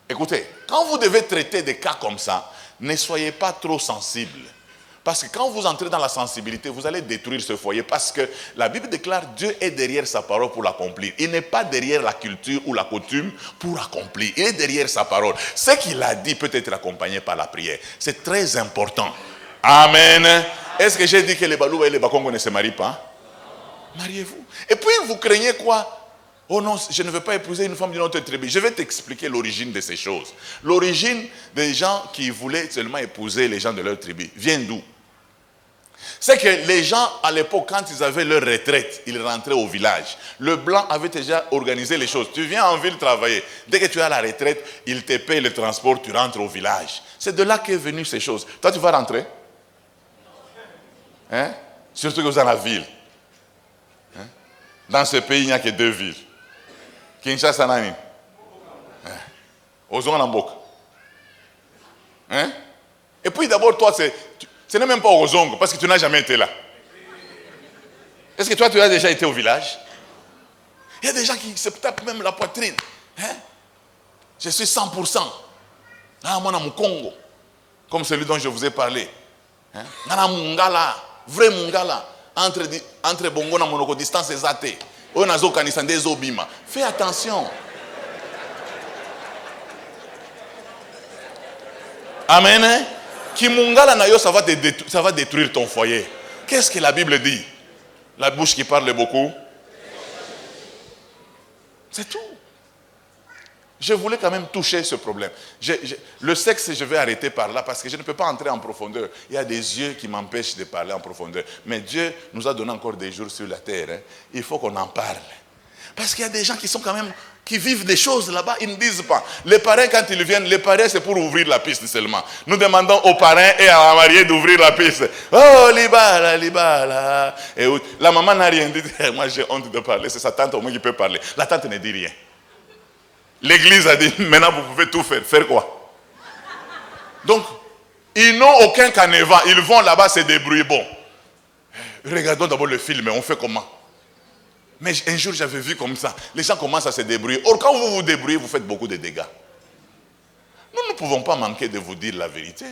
Écoutez, quand vous devez traiter des cas comme ça, ne soyez pas trop sensible. Parce que quand vous entrez dans la sensibilité, vous allez détruire ce foyer. Parce que la Bible déclare Dieu est derrière sa parole pour l'accomplir. Il n'est pas derrière la culture ou la coutume pour accomplir. Il est derrière sa parole. Ce qu'il a dit peut être accompagné par la prière. C'est très important. Amen. Est-ce que j'ai dit que les Balouba et les Bakongo ne se marient pas? Mariez-vous. Et puis vous craignez quoi? Oh non, je ne veux pas épouser une femme d'une autre tribu. Je vais t'expliquer l'origine de ces choses. L'origine des gens qui voulaient seulement épouser les gens de leur tribu vient d'où? C'est que les gens, à l'époque, quand ils avaient leur retraite, ils rentraient au village. Le blanc avait déjà organisé les choses. Tu viens en ville travailler. Dès que tu as la retraite, il te paye le transport, tu rentres au village. C'est de là qu'est venue ces choses. Toi, tu vas rentrer? Surtout que vous êtes dans la ville. Dans ce pays, il n'y a que 2 villes. Kinshasa Nani. Ozongo. Et puis d'abord, toi, ce n'est même pas au Zongo, parce que tu n'as jamais été là. Est-ce que toi, tu as déjà été au village? Il y a des gens qui se tapent même la poitrine. Je suis 100%. Ah, moi, dans mon Congo. Comme celui dont je vous ai parlé. Dans Mungala, vrai Mungala. Entre Bongo et Monoko, distance exacte. Fais attention. Amen. Hein? Kimungala na yo, ça va détruire ton foyer. Qu'est-ce que la Bible dit? La bouche qui parle beaucoup. C'est tout. Je voulais quand même toucher ce problème. Le sexe, je vais arrêter par là parce que je ne peux pas entrer en profondeur. Il y a des yeux qui m'empêchent de parler en profondeur. Mais Dieu nous a donné encore des jours sur la terre. Hein. Il faut qu'on en parle. Parce qu'il y a des gens qui sont quand même, qui vivent des choses là-bas, ils ne disent pas. Les parrains, quand ils viennent, les parrains, c'est pour ouvrir la piste seulement. Nous demandons aux parrains et à la mariée d'ouvrir la piste. Oh, libala, libala. Et la maman n'a rien dit. Moi, j'ai honte de parler. C'est sa tante au moins qui peut parler. La tante ne dit rien. L'église a dit, maintenant vous pouvez tout faire. Faire quoi? Donc, ils n'ont aucun canevas. Ils vont là-bas se débrouiller. Bon, regardons d'abord le film. On fait comment? Mais un jour, j'avais vu comme ça. Les gens commencent à se débrouiller. Or, quand vous vous débrouillez, vous faites beaucoup de dégâts. Nous ne pouvons pas manquer de vous dire la vérité.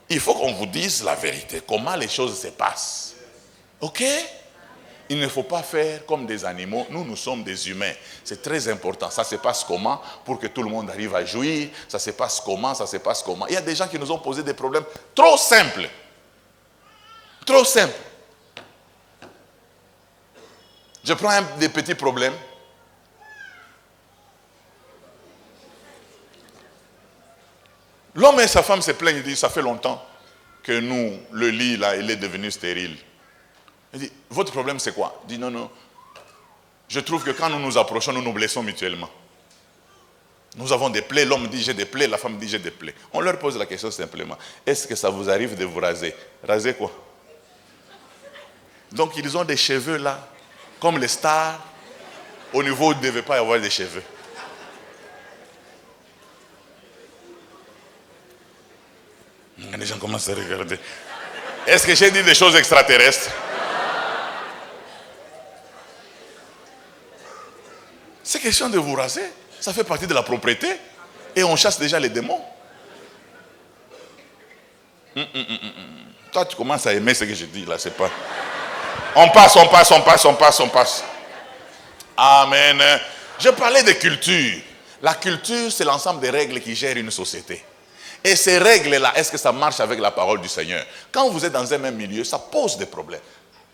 Il faut qu'on vous dise la vérité. Comment les choses se passent. Ok? Il ne faut pas faire comme des animaux. Nous sommes des humains. C'est très important. Ça se passe comment pour que tout le monde arrive à jouir? Ça se passe comment? Ça se passe comment? Il y a des gens qui nous ont posé des problèmes trop simples. Trop simples. Je prends des petits problèmes. L'homme et sa femme se plaignent. Ils disent, ça fait longtemps que nous, le lit là, il est devenu stérile. Il dit, votre problème c'est quoi? Il dit, non, non. Je trouve que quand nous nous approchons, nous nous blessons mutuellement. Nous avons des plaies. L'homme dit, j'ai des plaies. La femme dit, j'ai des plaies. On leur pose la question simplement. Est-ce que ça vous arrive de vous raser? Raser quoi? Donc ils ont des cheveux là. Comme les stars, au niveau où il ne devait pas y avoir des cheveux. Les gens commencent à regarder. Est-ce que j'ai dit des choses extraterrestres? C'est question de vous raser. Ça fait partie de la propriété. Et on chasse déjà les démons. Toi, tu commences à aimer ce que je dis là, c'est pas... On passe. Amen. Je parlais de culture. La culture, c'est l'ensemble des règles qui gèrent une société. Et ces règles-là, est-ce que ça marche avec la parole du Seigneur? Quand vous êtes dans un même milieu, ça pose des problèmes.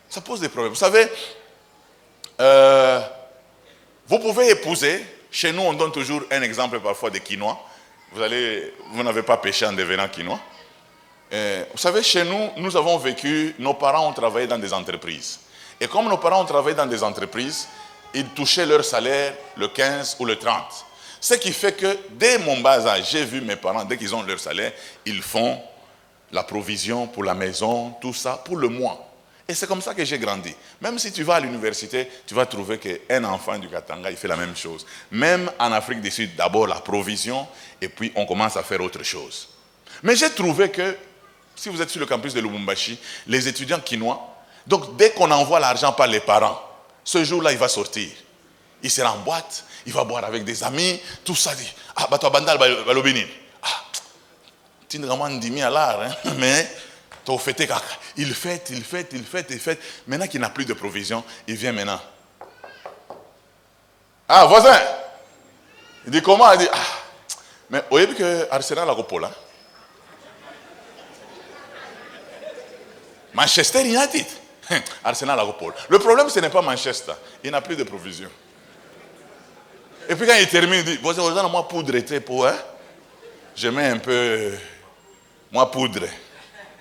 Ça pose des problèmes. Vous savez, vous pouvez épouser. Chez nous, on donne toujours un exemple parfois des quinois. Vous n'avez pas péché en devenant quinois. Vous savez, chez nous, nous avons vécu, nos parents ont travaillé dans des entreprises. Et comme nos parents ont travaillé dans des entreprises, ils touchaient leur salaire le 15 ou le 30. Ce qui fait que dès mon bas âge, j'ai vu mes parents, dès qu'ils ont leur salaire, ils font la provision pour la maison, tout ça, pour le mois. Et c'est comme ça que j'ai grandi. Même si tu vas à l'université, tu vas trouver qu'un enfant du Katanga, il fait la même chose. Même en Afrique du Sud, d'abord la provision, et puis on commence à faire autre chose. Mais j'ai trouvé que, si vous êtes sur le campus de Lubumbashi, les étudiants quinois, donc dès qu'on envoie l'argent par les parents, ce jour-là, il va sortir. Il sera en boîte, il va boire avec des amis, tout ça. Dit, ah, bah toi, bandal, balobini. Ah, tu n'as pas dit à l'art, mais il fête. Maintenant qu'il n'a plus de provision, il vient maintenant. Ah, voisin. Il dit comment? Il dit, ah, mais vous voyez que Arsenal a repos là. Manchester United. Arsenal a repos. Le problème, ce n'est pas Manchester. Il n'a plus de provision. Et puis quand il termine, il dit, voisin, moi poudre très pour, hein? Je mets un peu, moi poudre.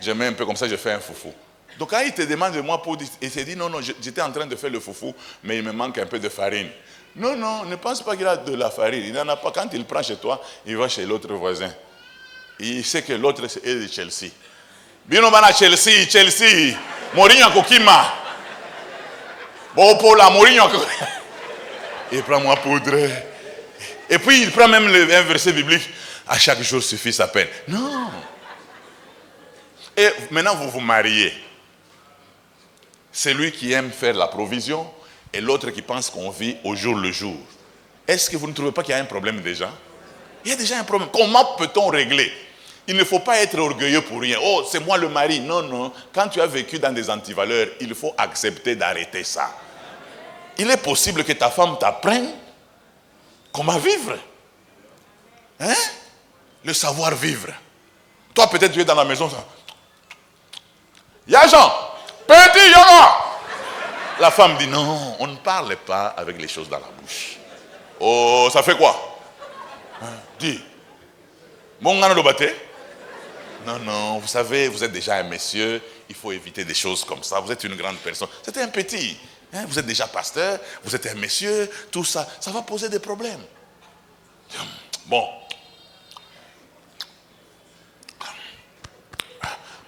Je mets un peu comme ça, je fais un foufou. Donc quand il te demande de moi poudre, il s'est dit, non, j'étais en train de faire le foufou, mais il me manque un peu de farine. Non, ne pense pas qu'il a de la farine. Il n'en a pas. Quand il prend chez toi, il va chez l'autre voisin. Il sait que l'autre est de Chelsea. Bino bana Chelsea. Mourinho Kokima. Bon pour la Mourinho. Il prend moi poudre. Et puis il prend même un verset biblique. À chaque jour suffit sa peine. Non. Et maintenant vous vous mariez. C'est lui qui aime faire la provision et l'autre qui pense qu'on vit au jour le jour. Est-ce que vous ne trouvez pas qu'il y a un problème déjà? Il y a déjà un problème. Comment peut-on régler? Il ne faut pas être orgueilleux pour rien. Oh, c'est moi le mari. Non. Quand tu as vécu dans des antivaleurs, il faut accepter d'arrêter ça. Il est possible que ta femme t'apprenne comment vivre. Hein? Le savoir-vivre. Toi, peut-être, tu es dans la maison, ça. Y'a Jean, petit Yoga. La femme dit non, on ne parle pas avec les choses dans la bouche. Oh, ça fait quoi? Dis. Mon gars, non, non, vous savez, vous êtes déjà un monsieur, il faut éviter des choses comme ça. Vous êtes une grande personne. C'était un petit. Hein, vous êtes déjà pasteur, vous êtes un monsieur, tout ça. Ça va poser des problèmes. Bon.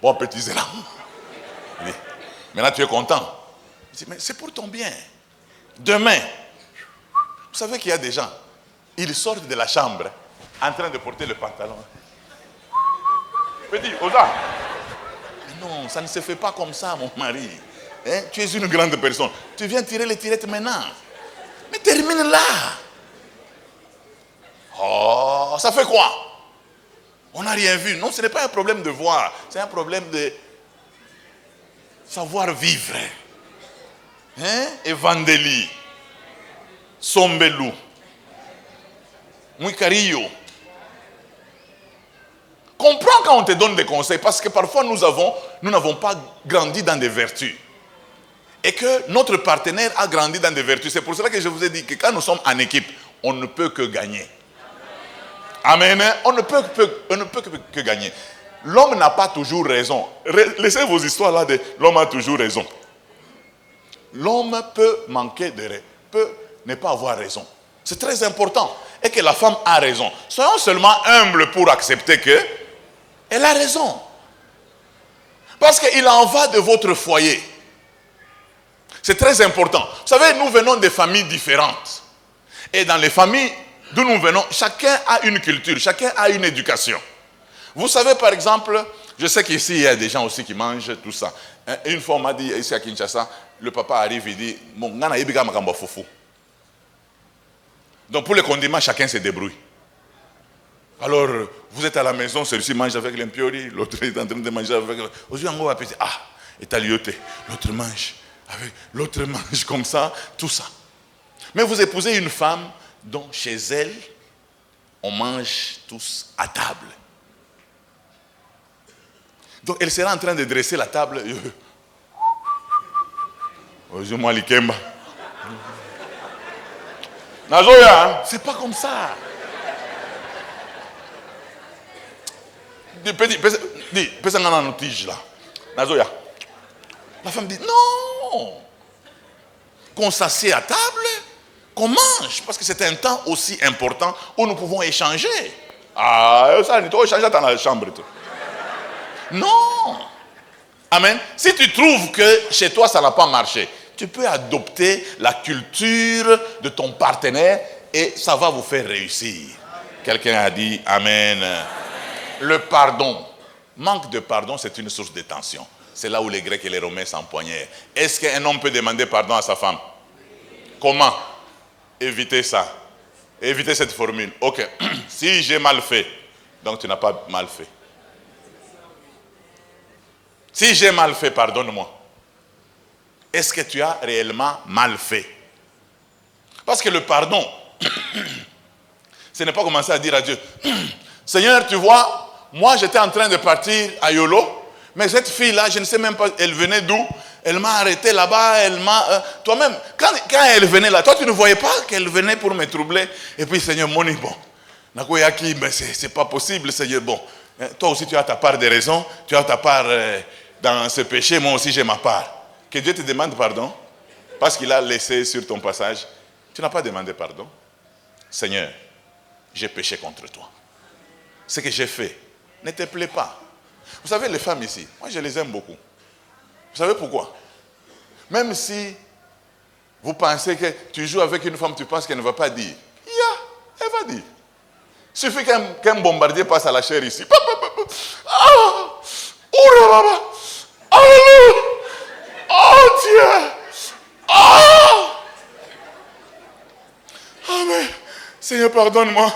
Bon, petit Zélan. Maintenant, tu es content. Je dis, mais c'est pour ton bien. Demain, vous savez qu'il y a des gens, ils sortent de la chambre en train de porter le pantalon. Petit, Oza. Non, ça ne se fait pas comme ça, mon mari. Hein? Tu es une grande personne. Tu viens tirer les tirettes maintenant. Mais termine là. Oh, ça fait quoi? On n'a rien vu. Non, ce n'est pas un problème de voir. C'est un problème de savoir vivre. Hein? Evangélie. Sombelou. Mouikario. Comprends quand on te donne des conseils, parce que parfois nous n'avons pas grandi dans des vertus. Et que notre partenaire a grandi dans des vertus. C'est pour cela que je vous ai dit que quand nous sommes en équipe, on ne peut que gagner. Amen. On ne peut que gagner. L'homme n'a pas toujours raison. Laissez vos histoires là de l'homme a toujours raison. L'homme peut manquer de raison, peut ne pas avoir raison. C'est très important. Et que la femme a raison. Soyons seulement humbles pour accepter qu'elle a raison. Parce qu'il en va de votre foyer. C'est très important. Vous savez, nous venons de familles différentes. Et dans les familles d'où nous venons, chacun a une culture, chacun a une éducation. Vous savez, par exemple, je sais qu'ici, il y a des gens aussi qui mangent tout ça. Une fois, on m'a dit, ici à Kinshasa, le papa arrive, il dit, mon gana ibiga makamba foufou. Donc pour les condiments, chacun se débrouille. Alors, vous êtes à la maison, celui-ci mange avec l'impiori, l'autre est en train de manger avec... Aujourd'hui, on va appeler, et t'as lioté. L'autre mange comme ça, tout ça. Mais vous épousez une femme dont chez elle, on mange tous à table. Donc elle sera en train de dresser la table. Moi, Likemba. Nazoya, c'est pas comme ça. Dis, pesa ngana no tige là. Nazoya. La femme dit non. Qu'on s'assied à table, qu'on mange, parce que c'est un temps aussi important où nous pouvons échanger. Ça, tu dois échanger dans la chambre. Non. Amen. Si tu trouves que chez toi ça n'a pas marché, tu peux adopter la culture de ton partenaire et ça va vous faire réussir. Quelqu'un a dit Amen. Le pardon. Manque de pardon, c'est une source de tension. C'est là où les Grecs et les Romains s'empoignèrent. Est-ce qu'un homme peut demander pardon à sa femme? Comment éviter ça? Éviter cette formule. Ok, si j'ai mal fait, donc tu n'as pas mal fait. Si j'ai mal fait, pardonne-moi. Est-ce que tu as réellement mal fait? Parce que le pardon, ce n'est pas commencer à dire à Dieu, Seigneur, tu vois, moi j'étais en train de partir à Yolo, mais cette fille-là, je ne sais même pas, elle venait d'où? Elle m'a arrêté là-bas, elle m'a... toi-même, quand elle venait là, toi tu ne voyais pas qu'elle venait pour me troubler. Et puis Seigneur, mon bon, mais c'est pas possible, Seigneur, bon. Toi aussi tu as ta part de raison, tu as ta part dans ce péché, moi aussi j'ai ma part. Que Dieu te demande pardon, parce qu'il a laissé sur ton passage, tu n'as pas demandé pardon. Seigneur, j'ai péché contre toi. Ce que j'ai fait ne te plaît pas. Vous savez, les femmes ici, moi je les aime beaucoup. Vous savez pourquoi? Même si vous pensez que tu joues avec une femme, tu penses qu'elle ne va pas dire. Elle va dire. Il suffit qu'un bombardier passe à la chair ici. Oh Dieu! Mais Seigneur, pardonne-moi.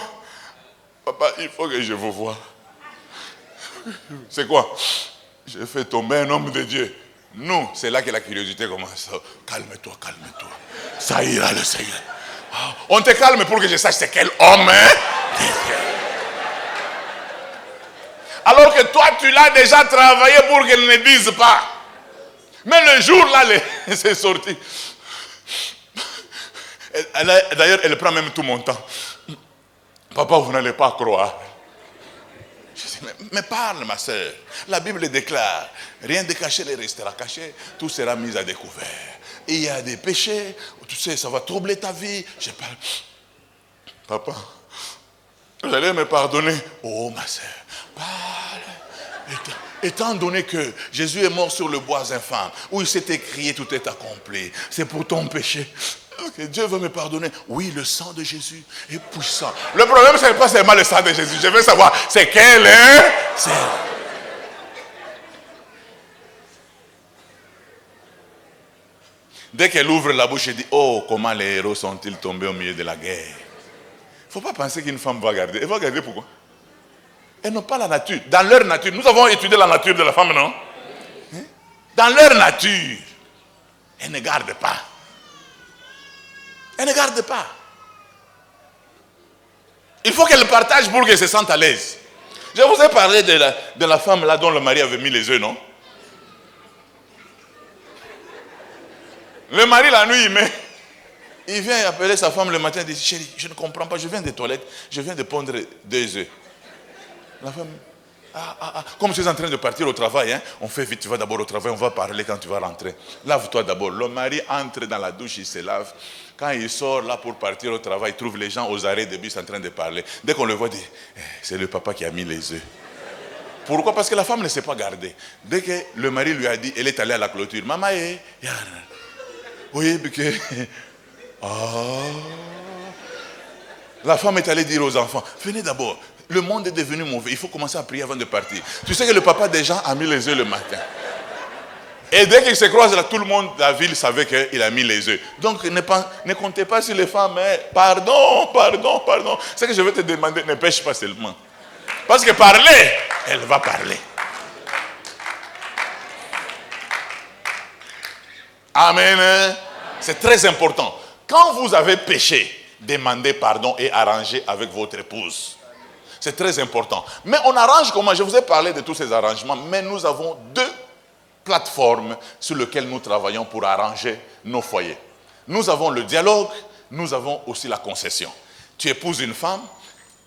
Papa, il faut que je vous voie. C'est quoi? Je fais tomber un homme de Dieu. Nous, c'est là que la curiosité commence. Calme-toi, calme-toi. Ça ira, le Seigneur. On te calme pour que je sache c'est quel homme. que toi, tu l'as déjà travaillé pour qu'elle ne dise pas. Mais le jour là, c'est sorti. D'ailleurs, elle prend même tout mon temps. Papa, vous n'allez pas croire. Je dis, mais parle, ma soeur. La Bible déclare, rien de caché ne restera caché, tout sera mis à découvert. Et il y a des péchés, tu sais, ça va troubler ta vie. Je parle. Papa, vous allez me pardonner. Oh, ma soeur, parle. Étant donné que Jésus est mort sur le bois infâme, où il s'est écrié, tout est accompli, c'est pour ton péché. Okay, Dieu veut me pardonner. Oui, le sang de Jésus est puissant. Le problème, ce n'est pas seulement le sang de Jésus. Je veux savoir, c'est quel est. Dès qu'elle ouvre la bouche, elle dit, oh, comment les héros sont-ils tombés au milieu de la guerre. Il ne faut pas penser qu'une femme va garder. Elle va garder pourquoi? Elles n'ont pas la nature. Dans leur nature, nous avons étudié la nature de la femme, non? Dans leur nature, elles ne gardent pas. Elle ne garde pas. Il faut qu'elle partage pour qu'elle se sente à l'aise. Je vous ai parlé de la femme là dont le mari avait mis les œufs, non? Le mari la nuit, il vient appeler sa femme le matin et dit, chérie, je ne comprends pas, je viens des toilettes, je viens de pondre 2 œufs. La femme, comme tu es en train de partir au travail, hein, on fait vite, tu vas d'abord au travail, on va parler quand tu vas rentrer. Lave-toi d'abord. Le mari entre dans la douche, il se lave. Quand il sort là pour partir au travail, il trouve les gens aux arrêts de bus en train de parler. Dès qu'on le voit, il dit, c'est le papa qui a mis les œufs. Pourquoi? Parce que la femme ne s'est pas gardée. Dès que le mari lui a dit, elle est allée à la clôture. Maman, oui, la femme est allée dire aux enfants, venez d'abord. Le monde est devenu mauvais. Il faut commencer à prier avant de partir. Tu sais que le papa des gens a mis les œufs le matin. Et dès qu'il se croise là, tout le monde de la ville savait qu'il a mis les œufs. Donc ne comptez pas sur les femmes. Hein. Pardon. Ce que je vais te demander, ne pêche pas seulement. Parce que parler, elle va parler. Amen. C'est très important. Quand vous avez péché, demandez pardon et arrangez avec votre épouse. C'est très important. Mais on arrange comment? Je vous ai parlé de tous ces arrangements, mais nous avons 2 plateformes sur lesquelles nous travaillons pour arranger nos foyers. Nous avons le dialogue, nous avons aussi la concession. Tu épouses une femme,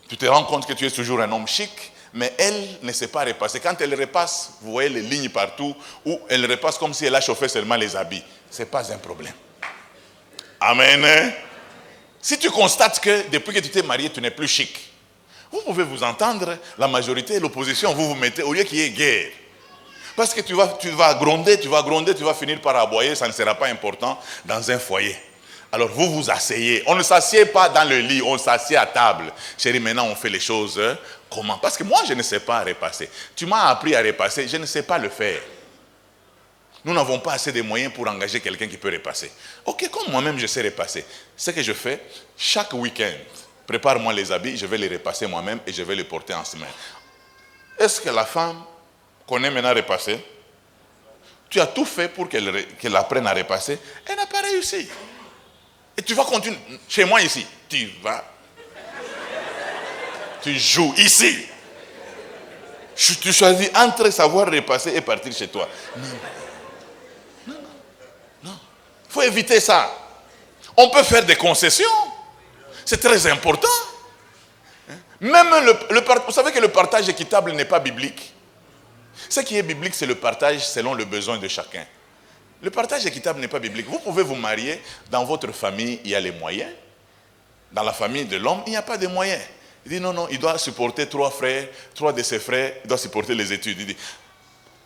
tu te rends compte que tu es toujours un homme chic, mais elle ne sait pas repasser. Quand elle repasse, vous voyez les lignes partout, où elle repasse comme si elle a chauffé seulement les habits. Ce n'est pas un problème. Amen. Si tu constates que depuis que tu t'es marié, tu n'es plus chic, vous pouvez vous entendre, la majorité et l'opposition, vous vous mettez au lieu qu'il y ait guerre. Parce que tu vas gronder, tu vas finir par aboyer, ça ne sera pas important dans un foyer. Alors vous vous asseyez. On ne s'assied pas dans le lit, on s'assied à table. Chérie, maintenant on fait les choses comment? Parce que moi je ne sais pas repasser. Tu m'as appris à repasser, je ne sais pas le faire. Nous n'avons pas assez de moyens pour engager quelqu'un qui peut repasser. Ok, comme moi-même je sais repasser. Ce que je fais, chaque week-end, prépare-moi les habits, je vais les repasser moi-même et je vais les porter en semaine. Est-ce que la femme connaît maintenant repasser? Tu as tout fait pour qu'elle apprenne à repasser. Elle n'a pas réussi. Et tu vas continuer. Chez moi ici, tu joues ici. Tu choisis entre savoir repasser et partir chez toi. Non. Il faut éviter ça. On peut faire des concessions. C'est très important. Même vous savez que le partage équitable n'est pas biblique. Ce qui est biblique, c'est le partage selon le besoin de chacun. Le partage équitable n'est pas biblique. Vous pouvez vous marier, dans votre famille, il y a les moyens. Dans la famille de l'homme, il n'y a pas de moyens. Il dit non, il doit supporter 3 frères, 3 de ses frères, il doit supporter les études. Il dit,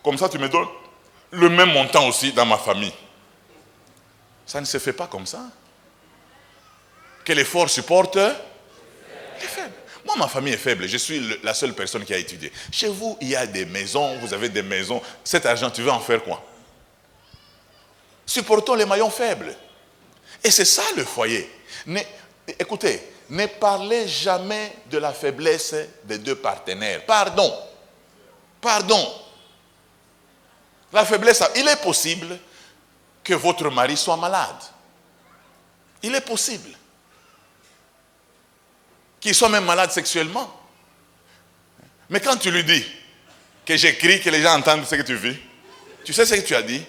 comme ça tu me donnes le même montant aussi dans ma famille. Ça ne se fait pas comme ça. Que les forts supportent les faibles. Moi, ma famille est faible. Je suis la seule personne qui a étudié. Chez vous, il y a des maisons, vous avez des maisons. Cet argent, tu veux en faire quoi? Supportons les maillons faibles. Et c'est ça le foyer. Écoutez, ne parlez jamais de la faiblesse des 2 partenaires. Pardon. La faiblesse, il est possible que votre mari soit malade. Il est possible. Qu'il soit même malade sexuellement. Mais quand tu lui dis, que j'écris, que les gens entendent ce que tu vis. Tu sais ce que tu as dit?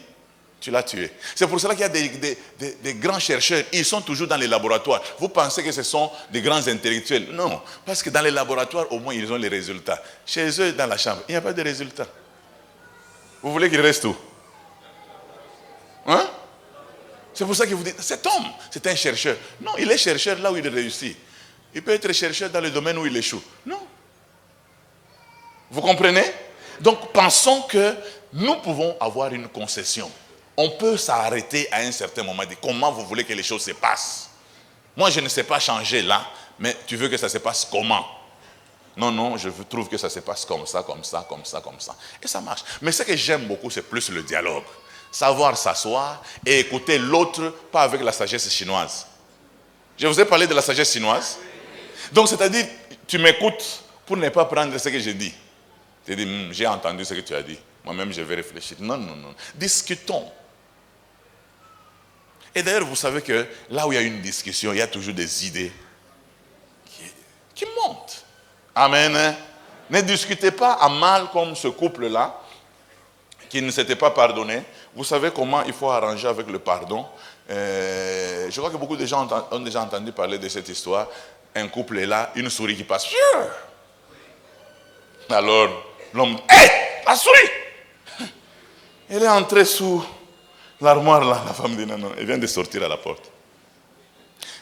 Tu l'as tué. C'est pour cela qu'il y a des grands chercheurs. Ils sont toujours dans les laboratoires. Vous pensez que ce sont des grands intellectuels? Non. Parce que dans les laboratoires, au moins, ils ont les résultats. Chez eux, dans la chambre, il n'y a pas de résultats. Vous voulez qu'ils restent où? Hein? C'est pour ça que vous dites, cet homme, c'est un chercheur. Non, il est chercheur là où il réussit. Il peut être chercheur dans le domaine où il échoue. Non. Vous comprenez? Donc, pensons que nous pouvons avoir une concession. On peut s'arrêter à un certain moment. Dire comment vous voulez que les choses se passent. Moi, je ne sais pas changer là, mais tu veux que ça se passe comment? Non, je trouve que ça se passe comme ça, comme ça, comme ça, comme ça. Et ça marche. Mais ce que j'aime beaucoup, c'est plus le dialogue. Savoir s'asseoir et écouter l'autre, pas avec la sagesse chinoise. Je vous ai parlé de la sagesse chinoise. Donc, c'est-à-dire, tu m'écoutes pour ne pas prendre ce que j'ai dit. Tu dis, j'ai entendu ce que tu as dit. Moi-même, je vais réfléchir. Non. Discutons. Et d'ailleurs, vous savez que là où il y a une discussion, il y a toujours des idées qui montent. Amen. Ne discutez pas à mal comme ce couple-là qui ne s'était pas pardonné. Vous savez comment il faut arranger avec le pardon. Je crois que beaucoup de gens ont déjà entendu parler de cette histoire. Un couple est là, une souris qui passe. Alors, l'homme dit, hé, la souris! Elle est entrée sous l'armoire là. La femme dit, non, elle vient de sortir à la porte.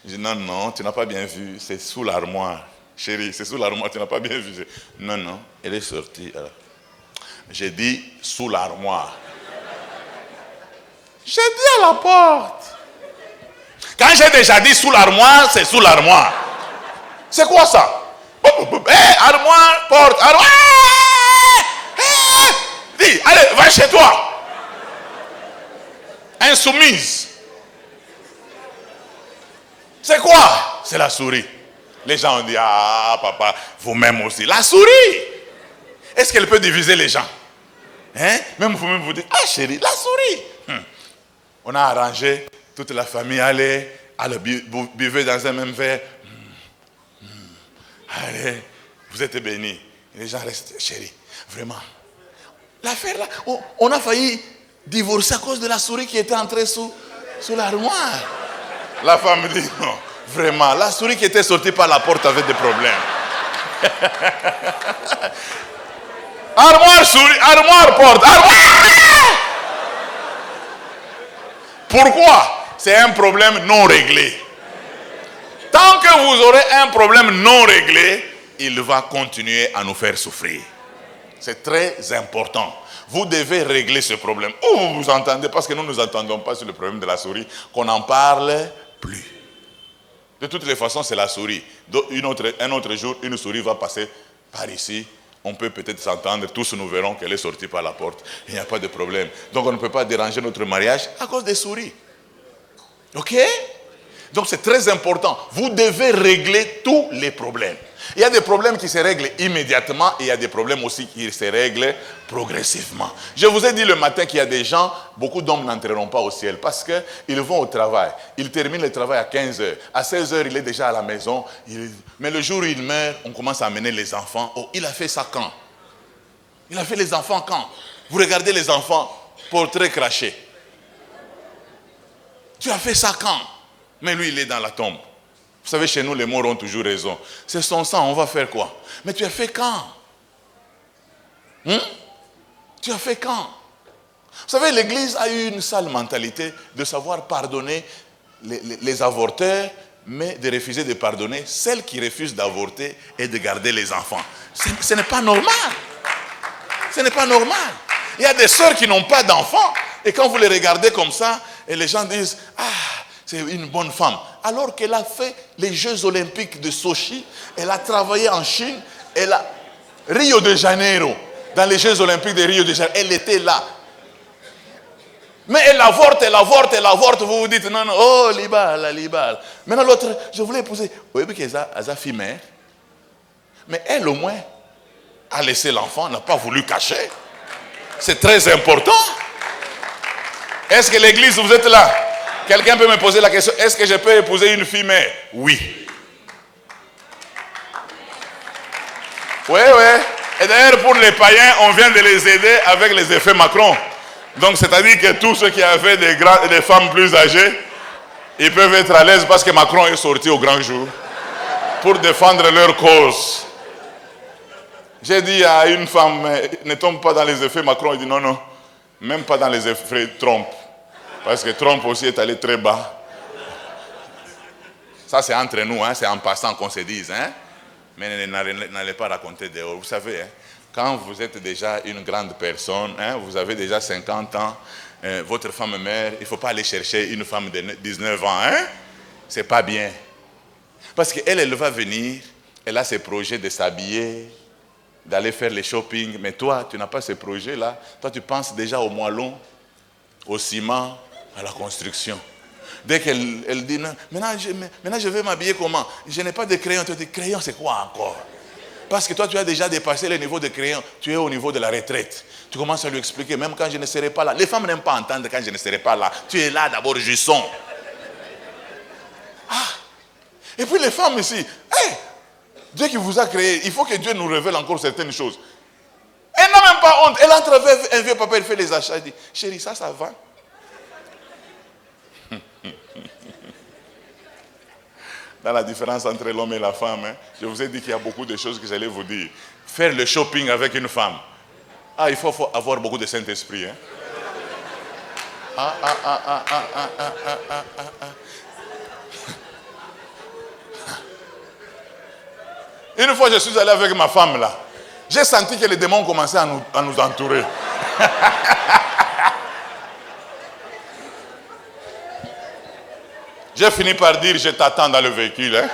Je dis, non, tu n'as pas bien vu, c'est sous l'armoire. Chérie, c'est sous l'armoire, tu n'as pas bien vu. Non, elle est sortie. Alors. J'ai dit, sous l'armoire. J'ai dit à la porte. Quand j'ai déjà dit sous l'armoire, c'est sous l'armoire. C'est quoi ça? Armoire, porte, armoire. Dis, allez, va chez toi. Insoumise. C'est quoi? C'est la souris. Les gens ont dit, ah papa, vous-même aussi. La souris. Est-ce qu'elle peut diviser les gens? Même vous-même vous dites, ah chérie, la souris. On a arrangé, toute la famille allait buvait dans un même verre. Allez, vous êtes bénis. Les gens restent, chérie, vraiment. L'affaire là, on a failli divorcer à cause de la souris qui était entrée sous l'armoire. La femme dit, non, vraiment, la souris qui était sortie par la porte avait des problèmes. Armoire, souris, armoire, porte, armoire. Pourquoi? C'est un problème non réglé. Tant que vous aurez un problème non réglé, il va continuer à nous faire souffrir. C'est très important. Vous devez régler ce problème. Où vous vous entendez? Parce que nous ne nous entendons pas sur le problème de la souris, qu'on n'en parle plus. De toutes les façons, c'est la souris. Un autre jour, une souris va passer par ici. On peut peut-être s'entendre, tous nous verrons qu'elle est sortie par la porte. Il n'y a pas de problème. Donc on ne peut pas déranger notre mariage à cause des souris. Ok? Donc c'est très important. Vous devez régler tous les problèmes. Il y a des problèmes qui se règlent immédiatement et il y a des problèmes aussi qui se règlent progressivement. Je vous ai dit le matin qu'il y a des gens, beaucoup d'hommes n'entreront pas au ciel parce qu'ils vont au travail. Ils terminent le travail à 15h. À 16h, il est déjà à la maison. Mais le jour où il meurt, on commence à amener les enfants. Oh, il a fait ça quand? Il a fait les enfants quand? Vous regardez les enfants, portrait craché. Tu as fait ça quand? Mais lui, il est dans la tombe. Vous savez, chez nous, les morts ont toujours raison. C'est son sang, on va faire quoi? Mais tu as fait quand? Tu as fait quand? Vous savez, l'Église a eu une sale mentalité de savoir pardonner les avorteurs, mais de refuser de pardonner celles qui refusent d'avorter et de garder les enfants. Ce n'est pas normal. Ce n'est pas normal. Il y a des sœurs qui n'ont pas d'enfants, et quand vous les regardez comme ça, et les gens disent, ah, c'est une bonne femme. Alors qu'elle a fait les Jeux Olympiques de Sochi, elle a travaillé en Chine, elle a Rio de Janeiro, dans les Jeux Olympiques de Rio de Janeiro, elle était là. Mais elle avorte, vous vous dites, non, oh, libal. Maintenant l'autre, je voulais épouser, oui, mais qu'elle a fille mère. Mais elle au moins a laissé l'enfant, n'a pas voulu cacher. C'est très important. Est-ce que l'église, vous êtes là? Quelqu'un peut me poser la question, est-ce que je peux épouser une fille mère? Oui. Oui. Et d'ailleurs, pour les païens, on vient de les aider avec les effets Macron. Donc, c'est-à-dire que tous ceux qui avaient des femmes plus âgées, ils peuvent être à l'aise parce que Macron est sorti au grand jour pour défendre leur cause. J'ai dit à une femme, ne tombe pas dans les effets Macron. Il dit non, non, même pas dans les effets Trump. Parce que Trump aussi est allé très bas. Ça, c'est entre nous, hein, c'est en passant qu'on se dise. Hein. Mais n'allez pas raconter dehors. Vous savez, hein, quand vous êtes déjà une grande personne, hein, vous avez déjà 50 ans, votre femme meurt, il ne faut pas aller chercher une femme de 19 ans. Hein? Ce n'est pas bien. Parce qu'elle va venir, elle a ses projets de s'habiller, d'aller faire les shopping. Mais toi, tu n'as pas ces projets-là. Toi, tu penses déjà au moellon, au ciment, à la construction. Dès qu'elle dit, non, maintenant je vais m'habiller comment? Je n'ai pas de crayon. Tu dis, crayon, c'est quoi encore? Parce que toi, tu as déjà dépassé le niveau de crayon. Tu es au niveau de la retraite. Tu commences à lui expliquer, même quand je ne serai pas là. Les femmes n'aiment pas entendre quand je ne serai pas là. Tu es là d'abord, Jusson. Ah. Et puis les femmes ici, hey, Dieu qui vous a créé, il faut que Dieu nous révèle encore certaines choses. Elle n'a même pas honte. Elle entre avec un vieux papa, elle fait les achats. Elle dit, chérie, ça va? Dans la différence entre l'homme et la femme, hein, je vous ai dit qu'il y a beaucoup de choses que j'allais vous dire. Faire le shopping avec une femme. Ah, il faut avoir beaucoup de Saint-Esprit. Hein. Une fois, je suis allé avec ma femme là. J'ai senti que les démons commençaient à nous entourer. J'ai fini par dire, je t'attends dans le véhicule. Hein?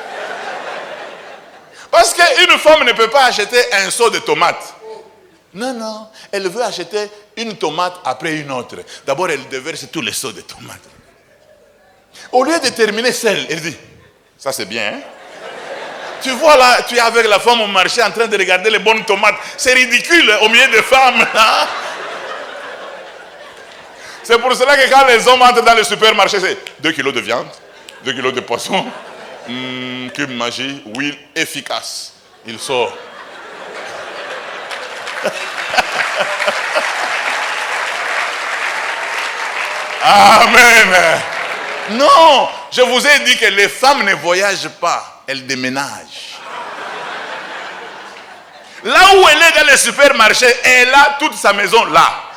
Parce qu'une femme ne peut pas acheter un seau de tomates. Non, non. Elle veut acheter une tomate après une autre. D'abord, elle déverse tous les seaux de tomates. Au lieu de terminer seule, elle dit, ça c'est bien. Hein? Tu vois là, tu es avec la femme au marché en train de regarder les bonnes tomates. C'est ridicule au milieu des femmes. Hein? C'est pour cela que quand les hommes entrent dans le supermarché, c'est 2 kilos de viande. 2 kilos de poisson, cube magie, huile efficace. Il sort. Amen. Non, je vous ai dit que les femmes ne voyagent pas, elles déménagent. Là où elle est dans le supermarché, elle a toute sa maison là.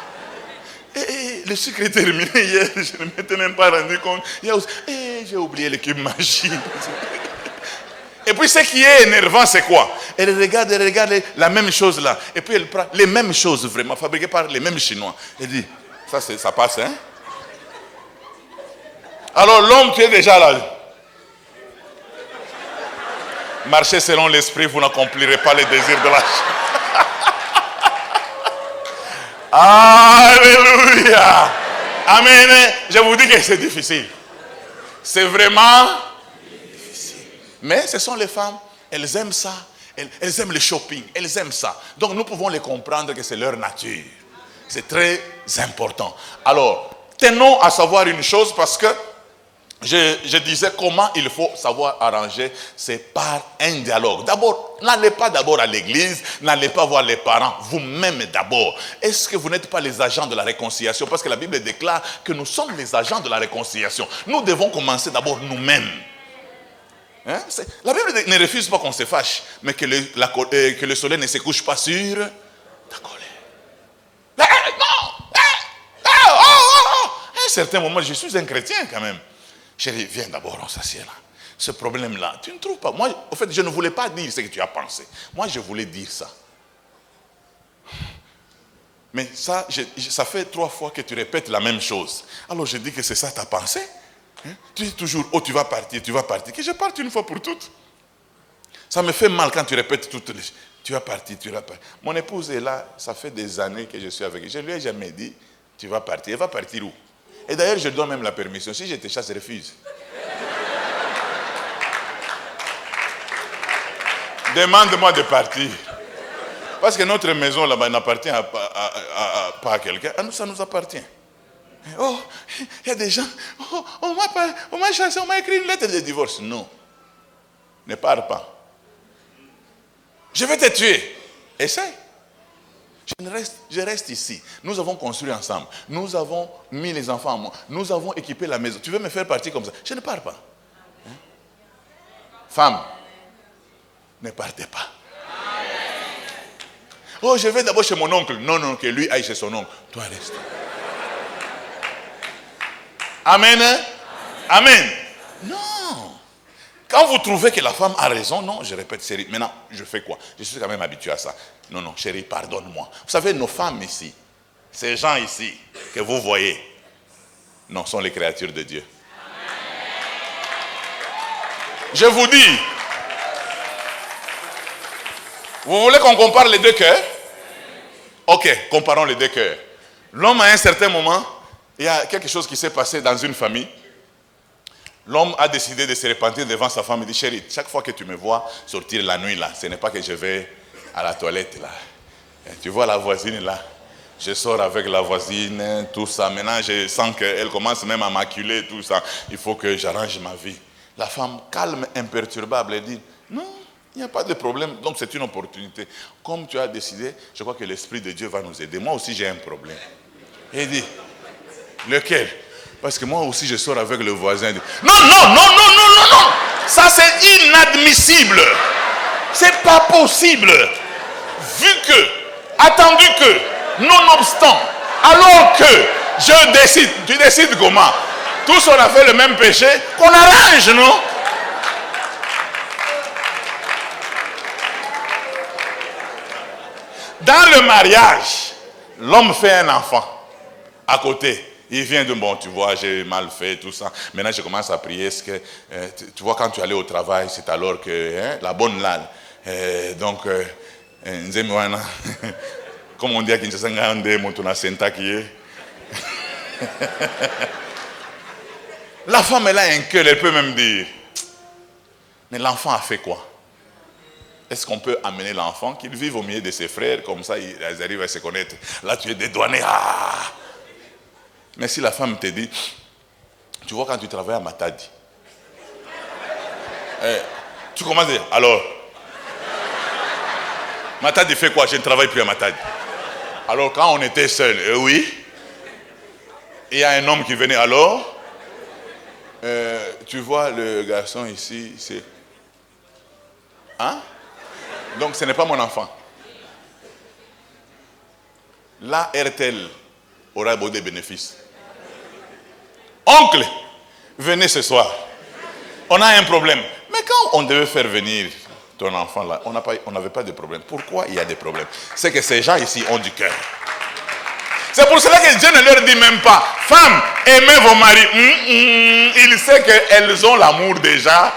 Et le sucre est terminé hier, je ne m'étais même pas rendu compte. J'ai oublié le cube magique. Et puis ce qui est énervant, c'est quoi? Elle regarde la même chose là. Et puis elle prend les mêmes choses vraiment, fabriquées par les mêmes Chinois. Elle dit, ça passe, hein? Alors l'homme, tu es déjà là. Marchez selon l'esprit, vous n'accomplirez pas les désirs de la chair. Alléluia. Amen. Je vous dis que c'est difficile. C'est vraiment difficile. Mais ce sont les femmes. Elles aiment ça. Elles aiment le shopping. Elles aiment ça. Donc nous pouvons les comprendre que c'est leur nature. C'est très important. Alors, tenons à savoir une chose parce que je disais comment il faut savoir arranger, c'est par un dialogue. D'abord, n'allez pas d'abord à l'église, n'allez pas voir les parents, vous-même d'abord. Est-ce que vous n'êtes pas les agents de la réconciliation? Parce que la Bible déclare que nous sommes les agents de la réconciliation. Nous devons commencer d'abord nous-mêmes. Hein? La Bible ne refuse pas qu'on se fâche, mais que le soleil ne se couche pas sur ta colère. Non! À un certain moment, je suis un chrétien quand même. Chérie, viens d'abord, on s'assied là. Ce problème-là, tu ne trouves pas? Moi, en fait, je ne voulais pas dire ce que tu as pensé. Moi, je voulais dire ça. Mais ça fait 3 fois que tu répètes la même chose. Alors, je dis que c'est ça ta pensée. Hein? Tu dis toujours, oh, tu vas partir. Que je parte une fois pour toutes. Ça me fait mal quand tu répètes toutes les choses. Tu vas partir. Mon épouse est là, ça fait des années que je suis avec elle. Je ne lui ai jamais dit, tu vas partir. Elle va partir où? Et d'ailleurs, je donne même la permission. Si je te chasse, refuse. Demande-moi de partir. Parce que notre maison là-bas n'appartient pas à quelqu'un. À nous, ça nous appartient. Oh, il y a des gens. Oh, on m'a chassé, on m'a écrit une lettre de divorce. Non. Ne pars pas. Je vais te tuer. Essaye. Je reste ici. Nous avons construit ensemble. Nous avons mis les enfants à moi. Nous avons équipé la maison. Tu veux me faire partir comme ça? Je ne pars pas. Hein? Femme, ne partez pas. Oh, je vais d'abord chez mon oncle. Non, non, que lui aille chez son oncle. Toi, reste. Amen. Hein? Amen. Non. Quand vous trouvez que la femme a raison, non, je répète, chérie, maintenant, je fais quoi? Je suis quand même habitué à ça. Non, non, chérie, pardonne-moi. Vous savez, nos femmes ici, ces gens ici, que vous voyez, non, sont les créatures de Dieu. Je vous dis, vous voulez qu'on compare les deux cœurs? Ok, comparons les deux cœurs. L'homme, à un certain moment, il y a quelque chose qui s'est passé dans une famille. L'homme a décidé de se repentir devant sa femme. Il dit, chérie, chaque fois que tu me vois sortir la nuit là, ce n'est pas que je vais à la toilette là. Tu vois la voisine là, je sors avec la voisine, tout ça. Maintenant, je sens qu'elle commence même à m'acculer, tout ça. Il faut que j'arrange ma vie. La femme, calme, imperturbable, elle dit, non, il n'y a pas de problème. Donc c'est une opportunité. Comme tu as décidé, je crois que l'Esprit de Dieu va nous aider. Moi aussi, j'ai un problème. Et il dit, lequel? Parce que moi aussi, je sors avec le voisin. Non, non, non, non, non, non, non. Ça, c'est inadmissible. C'est pas possible. Vu que, attendu que, nonobstant, alors que je décide, tu décides comment? Tous on a fait le même péché, qu'on arrange, non? Dans le mariage, l'homme fait un enfant à côté. Il vient de, bon, tu vois, j'ai mal fait, tout ça. Maintenant, je commence à prier. Est-ce que, tu vois, quand tu allais au travail, c'est alors que, hein, la bonne lale. Donc, comme on dit à Kinshasa, la femme, elle a un cœur, elle peut même dire, mais l'enfant a fait quoi? Est-ce qu'on peut amener l'enfant, qu'il vive au milieu de ses frères, comme ça, ils arrivent à se connaître. Là, tu es dédouané. Ah! Mais si la femme te dit, tu vois, quand tu travailles à Matadi, tu commences à dire, alors, Matadi fait quoi? Je ne travaille plus à Matadi. Alors, quand on était seuls, oui, il y a un homme qui venait, alors, tu vois, le garçon ici, c'est... Hein? Donc, ce n'est pas mon enfant. Là, RTL aura beau des bénéfices. Oncle, venez ce soir. On a un problème. Mais quand on devait faire venir ton enfant là, on n'avait pas de problème. Pourquoi il y a des problèmes? C'est que ces gens ici ont du cœur. C'est pour cela que Dieu ne leur dit même pas, femmes, aimez vos maris. Il sait qu'elles ont l'amour déjà.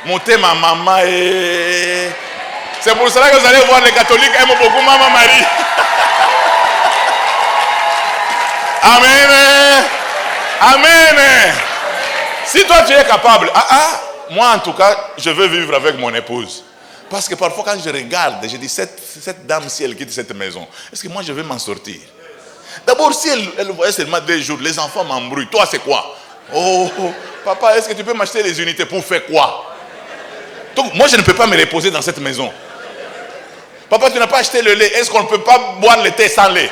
Montez ma maman et... C'est pour cela que vous allez voir les catholiques aiment beaucoup maman Marie. Amen. Amen. Si toi tu es capable, moi en tout cas, je veux vivre avec mon épouse. Parce que parfois quand je regarde, je dis, cette dame, si elle quitte cette maison, est-ce que moi je vais m'en sortir? D'abord, si elle voyait seulement 2 jours, les enfants m'embrouillent. Toi, c'est quoi? Oh, papa, est-ce que tu peux m'acheter les unités pour faire quoi? Donc, moi, je ne peux pas me reposer dans cette maison. Papa, tu n'as pas acheté le lait. Est-ce qu'on ne peut pas boire le thé sans lait?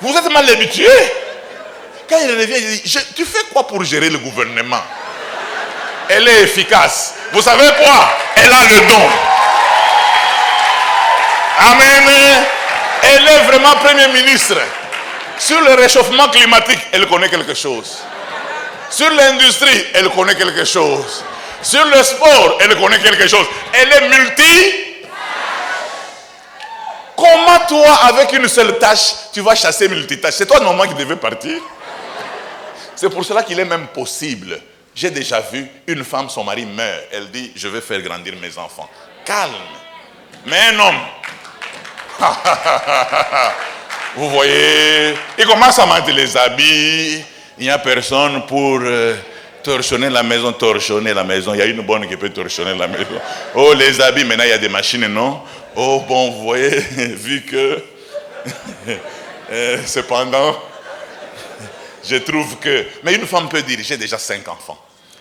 Vous êtes mal habitué. Quand il revient, il dit, tu fais quoi pour gérer le gouvernement? Elle est efficace. Vous savez quoi? Elle a le don. Amen. Elle est vraiment Premier ministre. Sur le réchauffement climatique, elle connaît quelque chose. Sur l'industrie, elle connaît quelque chose. Sur le sport, elle connaît quelque chose. Elle est multi. Comment toi, avec une seule tâche, tu vas chasser multitâche? C'est toi normalement qui devais partir. C'est pour cela qu'il est même possible. J'ai déjà vu une femme, son mari meurt. Elle dit, je vais faire grandir mes enfants. Calme. Mais un homme. Vous voyez, il commence à manger les habits. Il n'y a personne pour torchonner la maison, Il y a une bonne qui peut torchonner la maison. Oh, les habits, maintenant il y a des machines, non? Oh, bon, vous voyez, vu que... cependant, je trouve que... Mais une femme peut dire, j'ai déjà 5 enfants.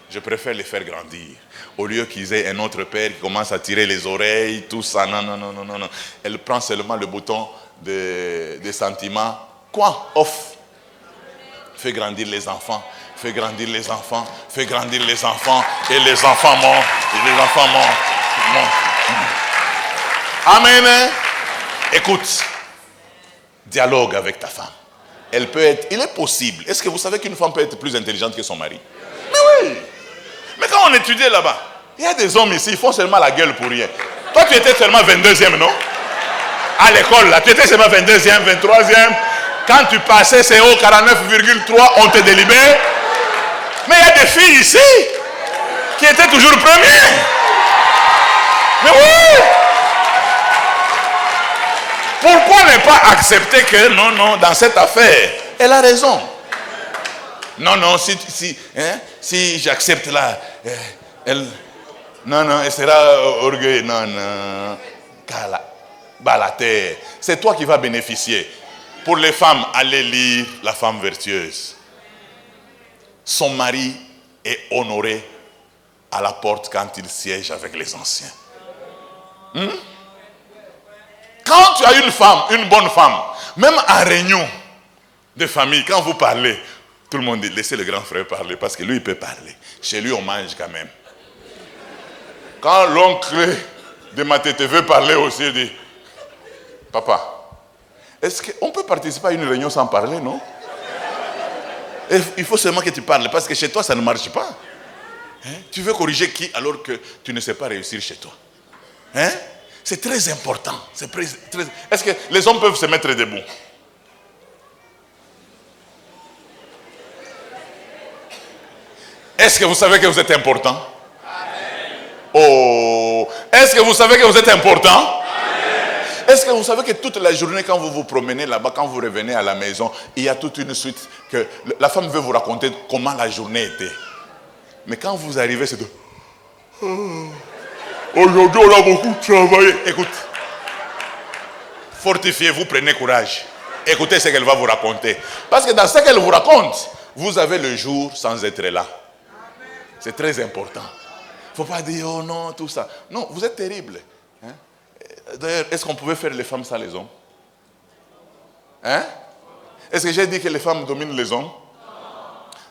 Je préfère les faire grandir. Au lieu qu'ils aient un autre père qui commence à tirer les oreilles, tout ça, non, non, non, non, non, non. Elle prend seulement le bouton des sentiments. Quoi? Off. Fais grandir les enfants, fais grandir les enfants, fais grandir les enfants, et les enfants montent, et les enfants montent. Amen. Écoute, dialogue avec ta femme. Elle peut être, il est possible. Est-ce que vous savez qu'une femme peut être plus intelligente que son mari? Mais oui. Mais quand on étudiait là-bas, il y a des hommes ici, ils font seulement la gueule pour rien. Toi, tu étais seulement 22e, non? À l'école, là, tu étais seulement 22e, 23e. Quand tu passais CO 49,3, on te délibère. Mais il y a des filles ici qui étaient toujours premières. Mais oui! Pourquoi ne pas accepter que non, non, dans cette affaire, elle a raison. Non, non, si j'accepte là, elle sera orgueilleuse. Non, non. La terre. C'est toi qui vas bénéficier. Pour les femmes, allez lire La femme vertueuse. Son mari est honoré à la porte quand il siège avec les anciens. Quand tu as une femme, une bonne femme, même en réunion de famille, quand vous parlez, tout le monde dit, laissez le grand frère parler, parce que lui, il peut parler. Chez lui, on mange quand même. Quand l'oncle de ma tête veut parler aussi, il dit, papa, est-ce qu'on peut participer à une réunion sans parler, non? Il faut seulement que tu parles, parce que chez toi, ça ne marche pas. Hein? Tu veux corriger qui alors que tu ne sais pas réussir chez toi? Hein? C'est très important. Est-ce que les hommes peuvent se mettre debout? Est-ce que vous savez que vous êtes important? Oh! Est-ce que vous savez que vous êtes important? Est-ce que vous savez que toute la journée, quand vous vous promenez là-bas, quand vous revenez à la maison, il y a toute une suite que la femme veut vous raconter comment la journée était. Mais quand vous arrivez, c'est de... Aujourd'hui, on a beaucoup travaillé. Écoute, fortifiez-vous, prenez courage. Écoutez ce qu'elle va vous raconter. Parce que dans ce qu'elle vous raconte, vous avez le jour sans être là. C'est très important. Il ne faut pas dire, oh non, tout ça. Non, vous êtes terrible. Hein? D'ailleurs, est-ce qu'on pouvait faire les femmes sans les hommes? Hein? Est-ce que j'ai dit que les femmes dominent les hommes?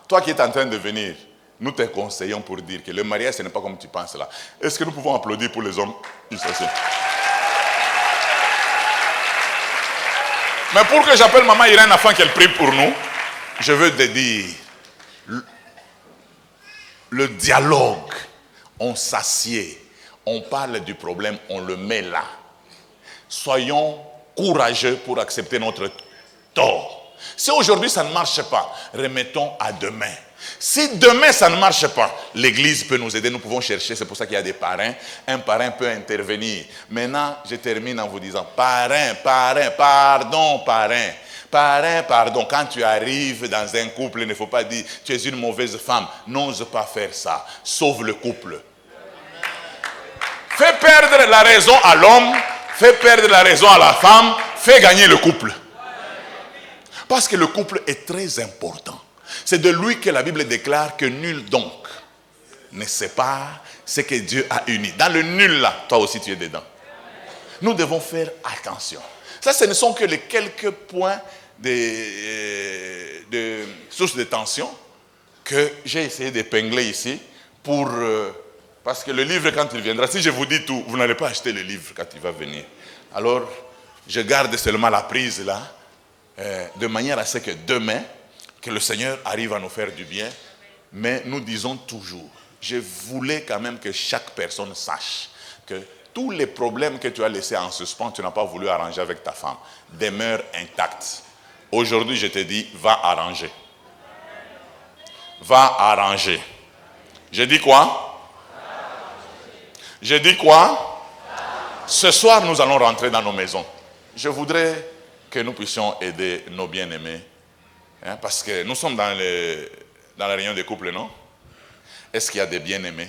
Toi qui es en train de venir, nous te conseillons pour dire que le mariage, ce n'est pas comme tu penses là. Est-ce que nous pouvons applaudir pour les hommes ici? Mais pour que j'appelle maman Irène afin qu'elle prie pour nous, je veux te dire, le dialogue, on s'assied, on parle du problème, on le met là. Soyons courageux pour accepter notre tort. Si aujourd'hui ça ne marche pas, remettons à demain. Si demain ça ne marche pas, l'église peut nous aider, nous pouvons chercher, c'est pour ça qu'il y a des parrains. Un parrain peut intervenir. Maintenant, je termine en vous disant, parrain, pardon. Pardon, quand tu arrives dans un couple, il ne faut pas dire, tu es une mauvaise femme. N'ose pas faire ça. Sauve le couple. Fais perdre la raison à l'homme, fais perdre la raison à la femme, fais gagner le couple. Parce que le couple est très important. C'est de lui que la Bible déclare que nul donc ne sépare ce que Dieu a uni. Dans le nul là, toi aussi tu es dedans. Nous devons faire attention. Ça, ce ne sont que les quelques points de sources de tension que j'ai essayé d'épingler ici pour... parce que le livre, quand il viendra, si je vous dis tout, vous n'allez pas acheter le livre quand il va venir. Alors, je garde seulement la prise là, de manière à ce que demain, que le Seigneur arrive à nous faire du bien. Mais nous disons toujours, je voulais quand même que chaque personne sache que tous les problèmes que tu as laissés en suspens, tu n'as pas voulu arranger avec ta femme, demeurent intacts. Aujourd'hui, je te dis, va arranger. Va arranger. Je dis quoi? Je dis quoi? Ce soir, nous allons rentrer dans nos maisons. Je voudrais que nous puissions aider nos bien-aimés. Hein, parce que nous sommes dans la réunion des couples, non? Est-ce qu'il y a des bien-aimés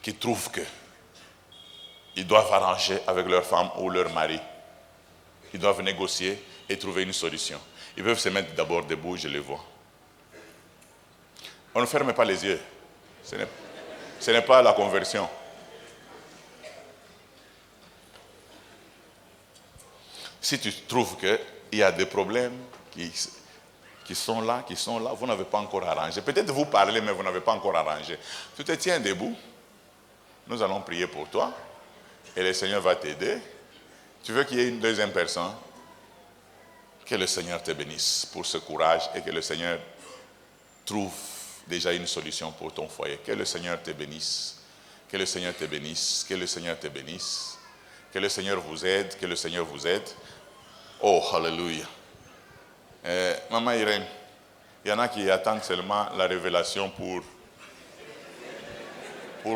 qui trouvent qu'ils doivent arranger avec leur femme ou leur mari? Ils doivent négocier et trouver une solution. Ils peuvent se mettre d'abord debout, je les vois. On ne ferme pas les yeux. Ce n'est pas la conversion. Si tu trouves qu'il y a des problèmes qui sont là, vous n'avez pas encore arrangé. Peut-être vous parlez, mais vous n'avez pas encore arrangé. Tu te tiens debout. Nous allons prier pour toi. Et le Seigneur va t'aider. Tu veux qu'il y ait une deuxième personne? Que le Seigneur te bénisse pour ce courage et que le Seigneur trouve déjà une solution pour ton foyer. Que le Seigneur te bénisse. Que le Seigneur te bénisse. Que le Seigneur te bénisse. Que le Seigneur vous aide. Que le Seigneur vous aide. Oh, alléluia. Maman Irène, il y en a qui attendent seulement la révélation pour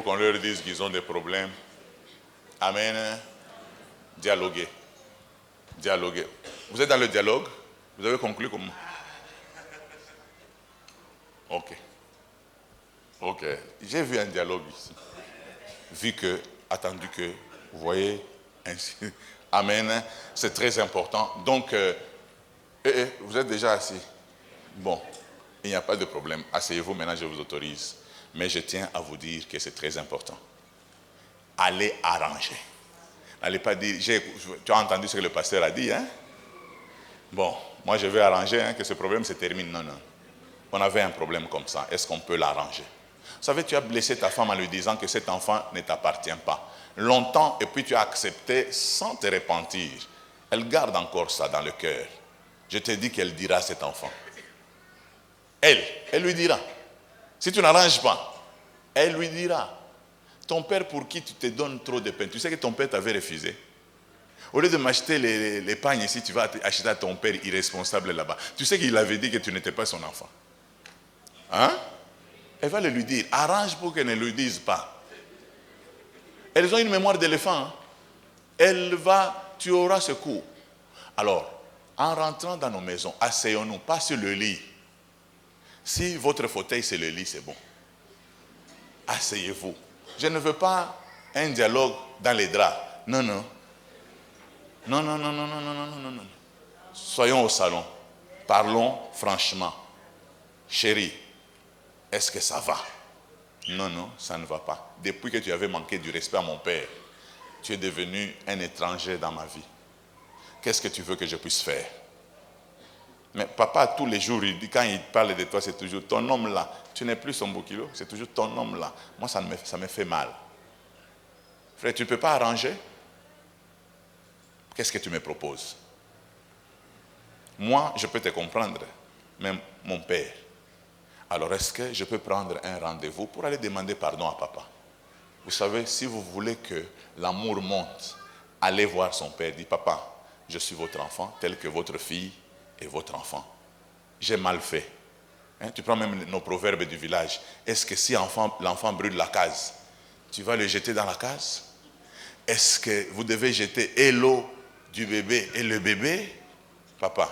qu'on leur dise qu'ils ont des problèmes. Amen. Dialoguer. Dialoguer. Vous êtes dans le dialogue? Vous avez conclu comment? Ok. Ok. J'ai vu un dialogue ici. Vu que, attendu que, vous voyez, ainsi. Amen. C'est très important. Donc, vous êtes déjà assis. Bon, il n'y a pas de problème. Asseyez-vous, maintenant je vous autorise. Mais je tiens à vous dire que c'est très important. Allez arranger. N'allez pas dire, tu as entendu ce que le pasteur a dit, hein? Bon, moi je vais arranger, hein, que ce problème se termine. Non, non. On avait un problème comme ça. Est-ce qu'on peut l'arranger? Vous savez, tu as blessé ta femme en lui disant que cet enfant ne t'appartient pas. Longtemps, et puis tu as accepté sans te repentir. Elle garde encore ça dans le cœur. Je te dis qu'elle dira à cet enfant. Elle lui dira. Si tu n'arranges pas, elle lui dira. Ton père pour qui tu te donnes trop de peine. Tu sais que ton père t'avait refusé. Au lieu de m'acheter les pagnes ici, tu vas acheter à ton père irresponsable là-bas. Tu sais qu'il avait dit que tu n'étais pas son enfant. Hein? Elle va le lui dire. Arrange pour qu'elle ne le dise pas. Elles ont une mémoire d'éléphant. Hein? Tu auras ce coup. Alors, en rentrant dans nos maisons, asseyons-nous, pas sur le lit. Si votre fauteuil c'est le lit, c'est bon. Asseyez-vous. Je ne veux pas un dialogue dans les draps. Non, non. Non, non, non, non, non, non, non, non, non. Soyons au salon. Parlons franchement. Chérie, est-ce que ça va? Non, non, ça ne va pas. Depuis que tu avais manqué du respect à mon père, tu es devenu un étranger dans ma vie. Qu'est-ce que tu veux que je puisse faire? Mais papa, tous les jours, quand il parle de toi, c'est toujours ton homme là. Tu n'es plus son beau kilo, c'est toujours ton homme là. Moi, ça me fait mal. Frère, tu ne peux pas arranger? Qu'est-ce que tu me proposes? Moi, je peux te comprendre, même mon père. Alors, est-ce que je peux prendre un rendez-vous pour aller demander pardon à papa? Vous savez, si vous voulez que l'amour monte, allez voir son père. Dis, papa, je suis votre enfant, tel que votre fille est votre enfant. J'ai mal fait. Hein? Tu prends même nos proverbes du village. Est-ce que si l'enfant brûle la case, tu vas le jeter dans la case? Est-ce que vous devez jeter et l'eau du bébé et le bébé? Papa.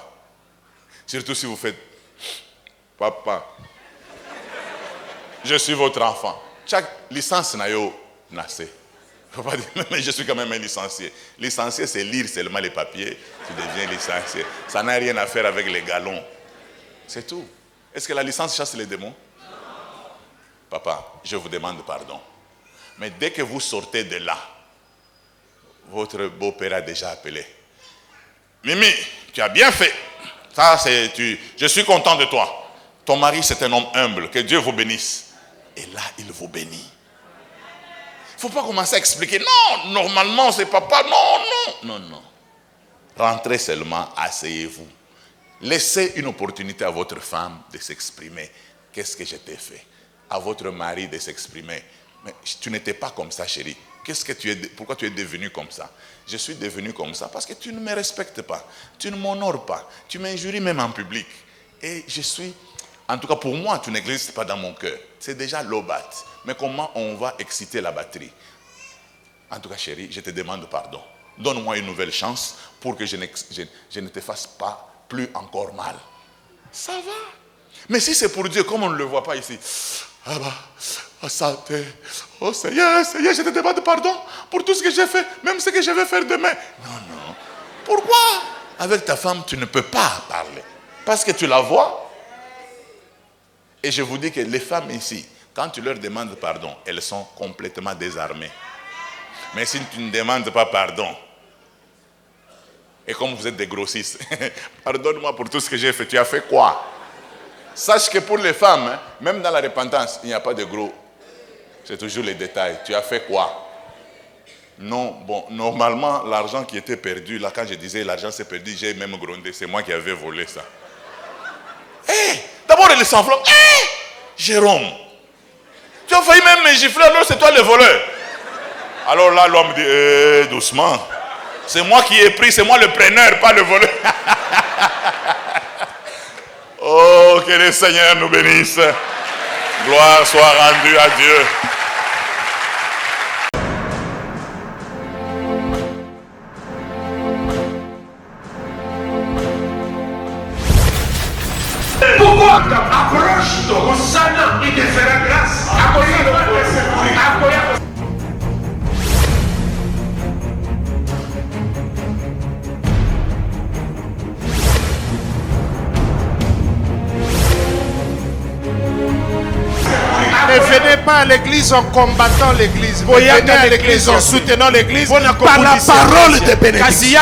Surtout si vous faites, papa, je suis votre enfant. Chaque licence n'a eu nassé. Il ne faut pas dire, mais je suis quand même un licencié. Licencié, c'est lire seulement les papiers, tu deviens licencié. Ça n'a rien à faire avec les galons. C'est tout. Est-ce que la licence chasse les démons? Non. Papa, je vous demande pardon. Mais dès que vous sortez de là, votre beau-père a déjà appelé. Mimi, tu as bien fait. Ça, je suis content de toi. Ton mari, c'est un homme humble. Que Dieu vous bénisse. Et là, il vous bénit. Il ne faut pas commencer à expliquer. Non, normalement, c'est papa. Non, non. Non, non. Rentrez seulement, asseyez-vous. Laissez une opportunité à votre femme de s'exprimer. Qu'est-ce que je t'ai fait? À votre mari de s'exprimer. Mais tu n'étais pas comme ça, chérie. Pourquoi tu es devenu comme ça? Je suis devenu comme ça parce que tu ne me respectes pas. Tu ne m'honores pas. Tu m'injuries même en public. Et je suis... En tout cas, pour moi, tu n'existes pas dans mon cœur. C'est déjà lobat. Mais comment on va exciter la batterie? En tout cas, chérie, je te demande pardon. Donne-moi une nouvelle chance pour que je ne te fasse pas plus encore mal. Ça va. Mais si c'est pour Dieu, comme on ne le voit pas ici. Ah bah, santé. Oh Seigneur, je te demande pardon pour tout ce que j'ai fait, même ce que je vais faire demain. Non, non. Pourquoi? Avec ta femme, tu ne peux pas parler. Parce que tu la vois. Et je vous dis que les femmes ici, Quand tu leur demandes pardon, elles sont complètement désarmées. Mais si tu ne demandes pas pardon, et comme vous êtes des grossistes, pardonne-moi pour tout ce que j'ai fait, tu as fait quoi? Sache que pour les femmes, même dans la repentance, il n'y a pas de gros. C'est toujours les détails. Tu as fait quoi? Non, bon, normalement, l'argent qui était perdu, là, quand je disais l'argent s'est perdu, j'ai même grondé. C'est moi qui avais volé ça. D'abord, il s'enveloppe. Jérôme, tu as failli même me gifler, alors c'est toi le voleur. Alors là, l'homme dit, doucement. C'est moi qui ai pris, c'est moi le preneur, pas le voleur. Oh, que le Seigneur nous bénisse. Gloire soit rendue à Dieu. Pourquoi approche-toi, Hosanna, il te fera grâce. Ne venez pas à l'église en combattant l'église. Venez à l'église en soutenant l'église par la parole de bénédiction.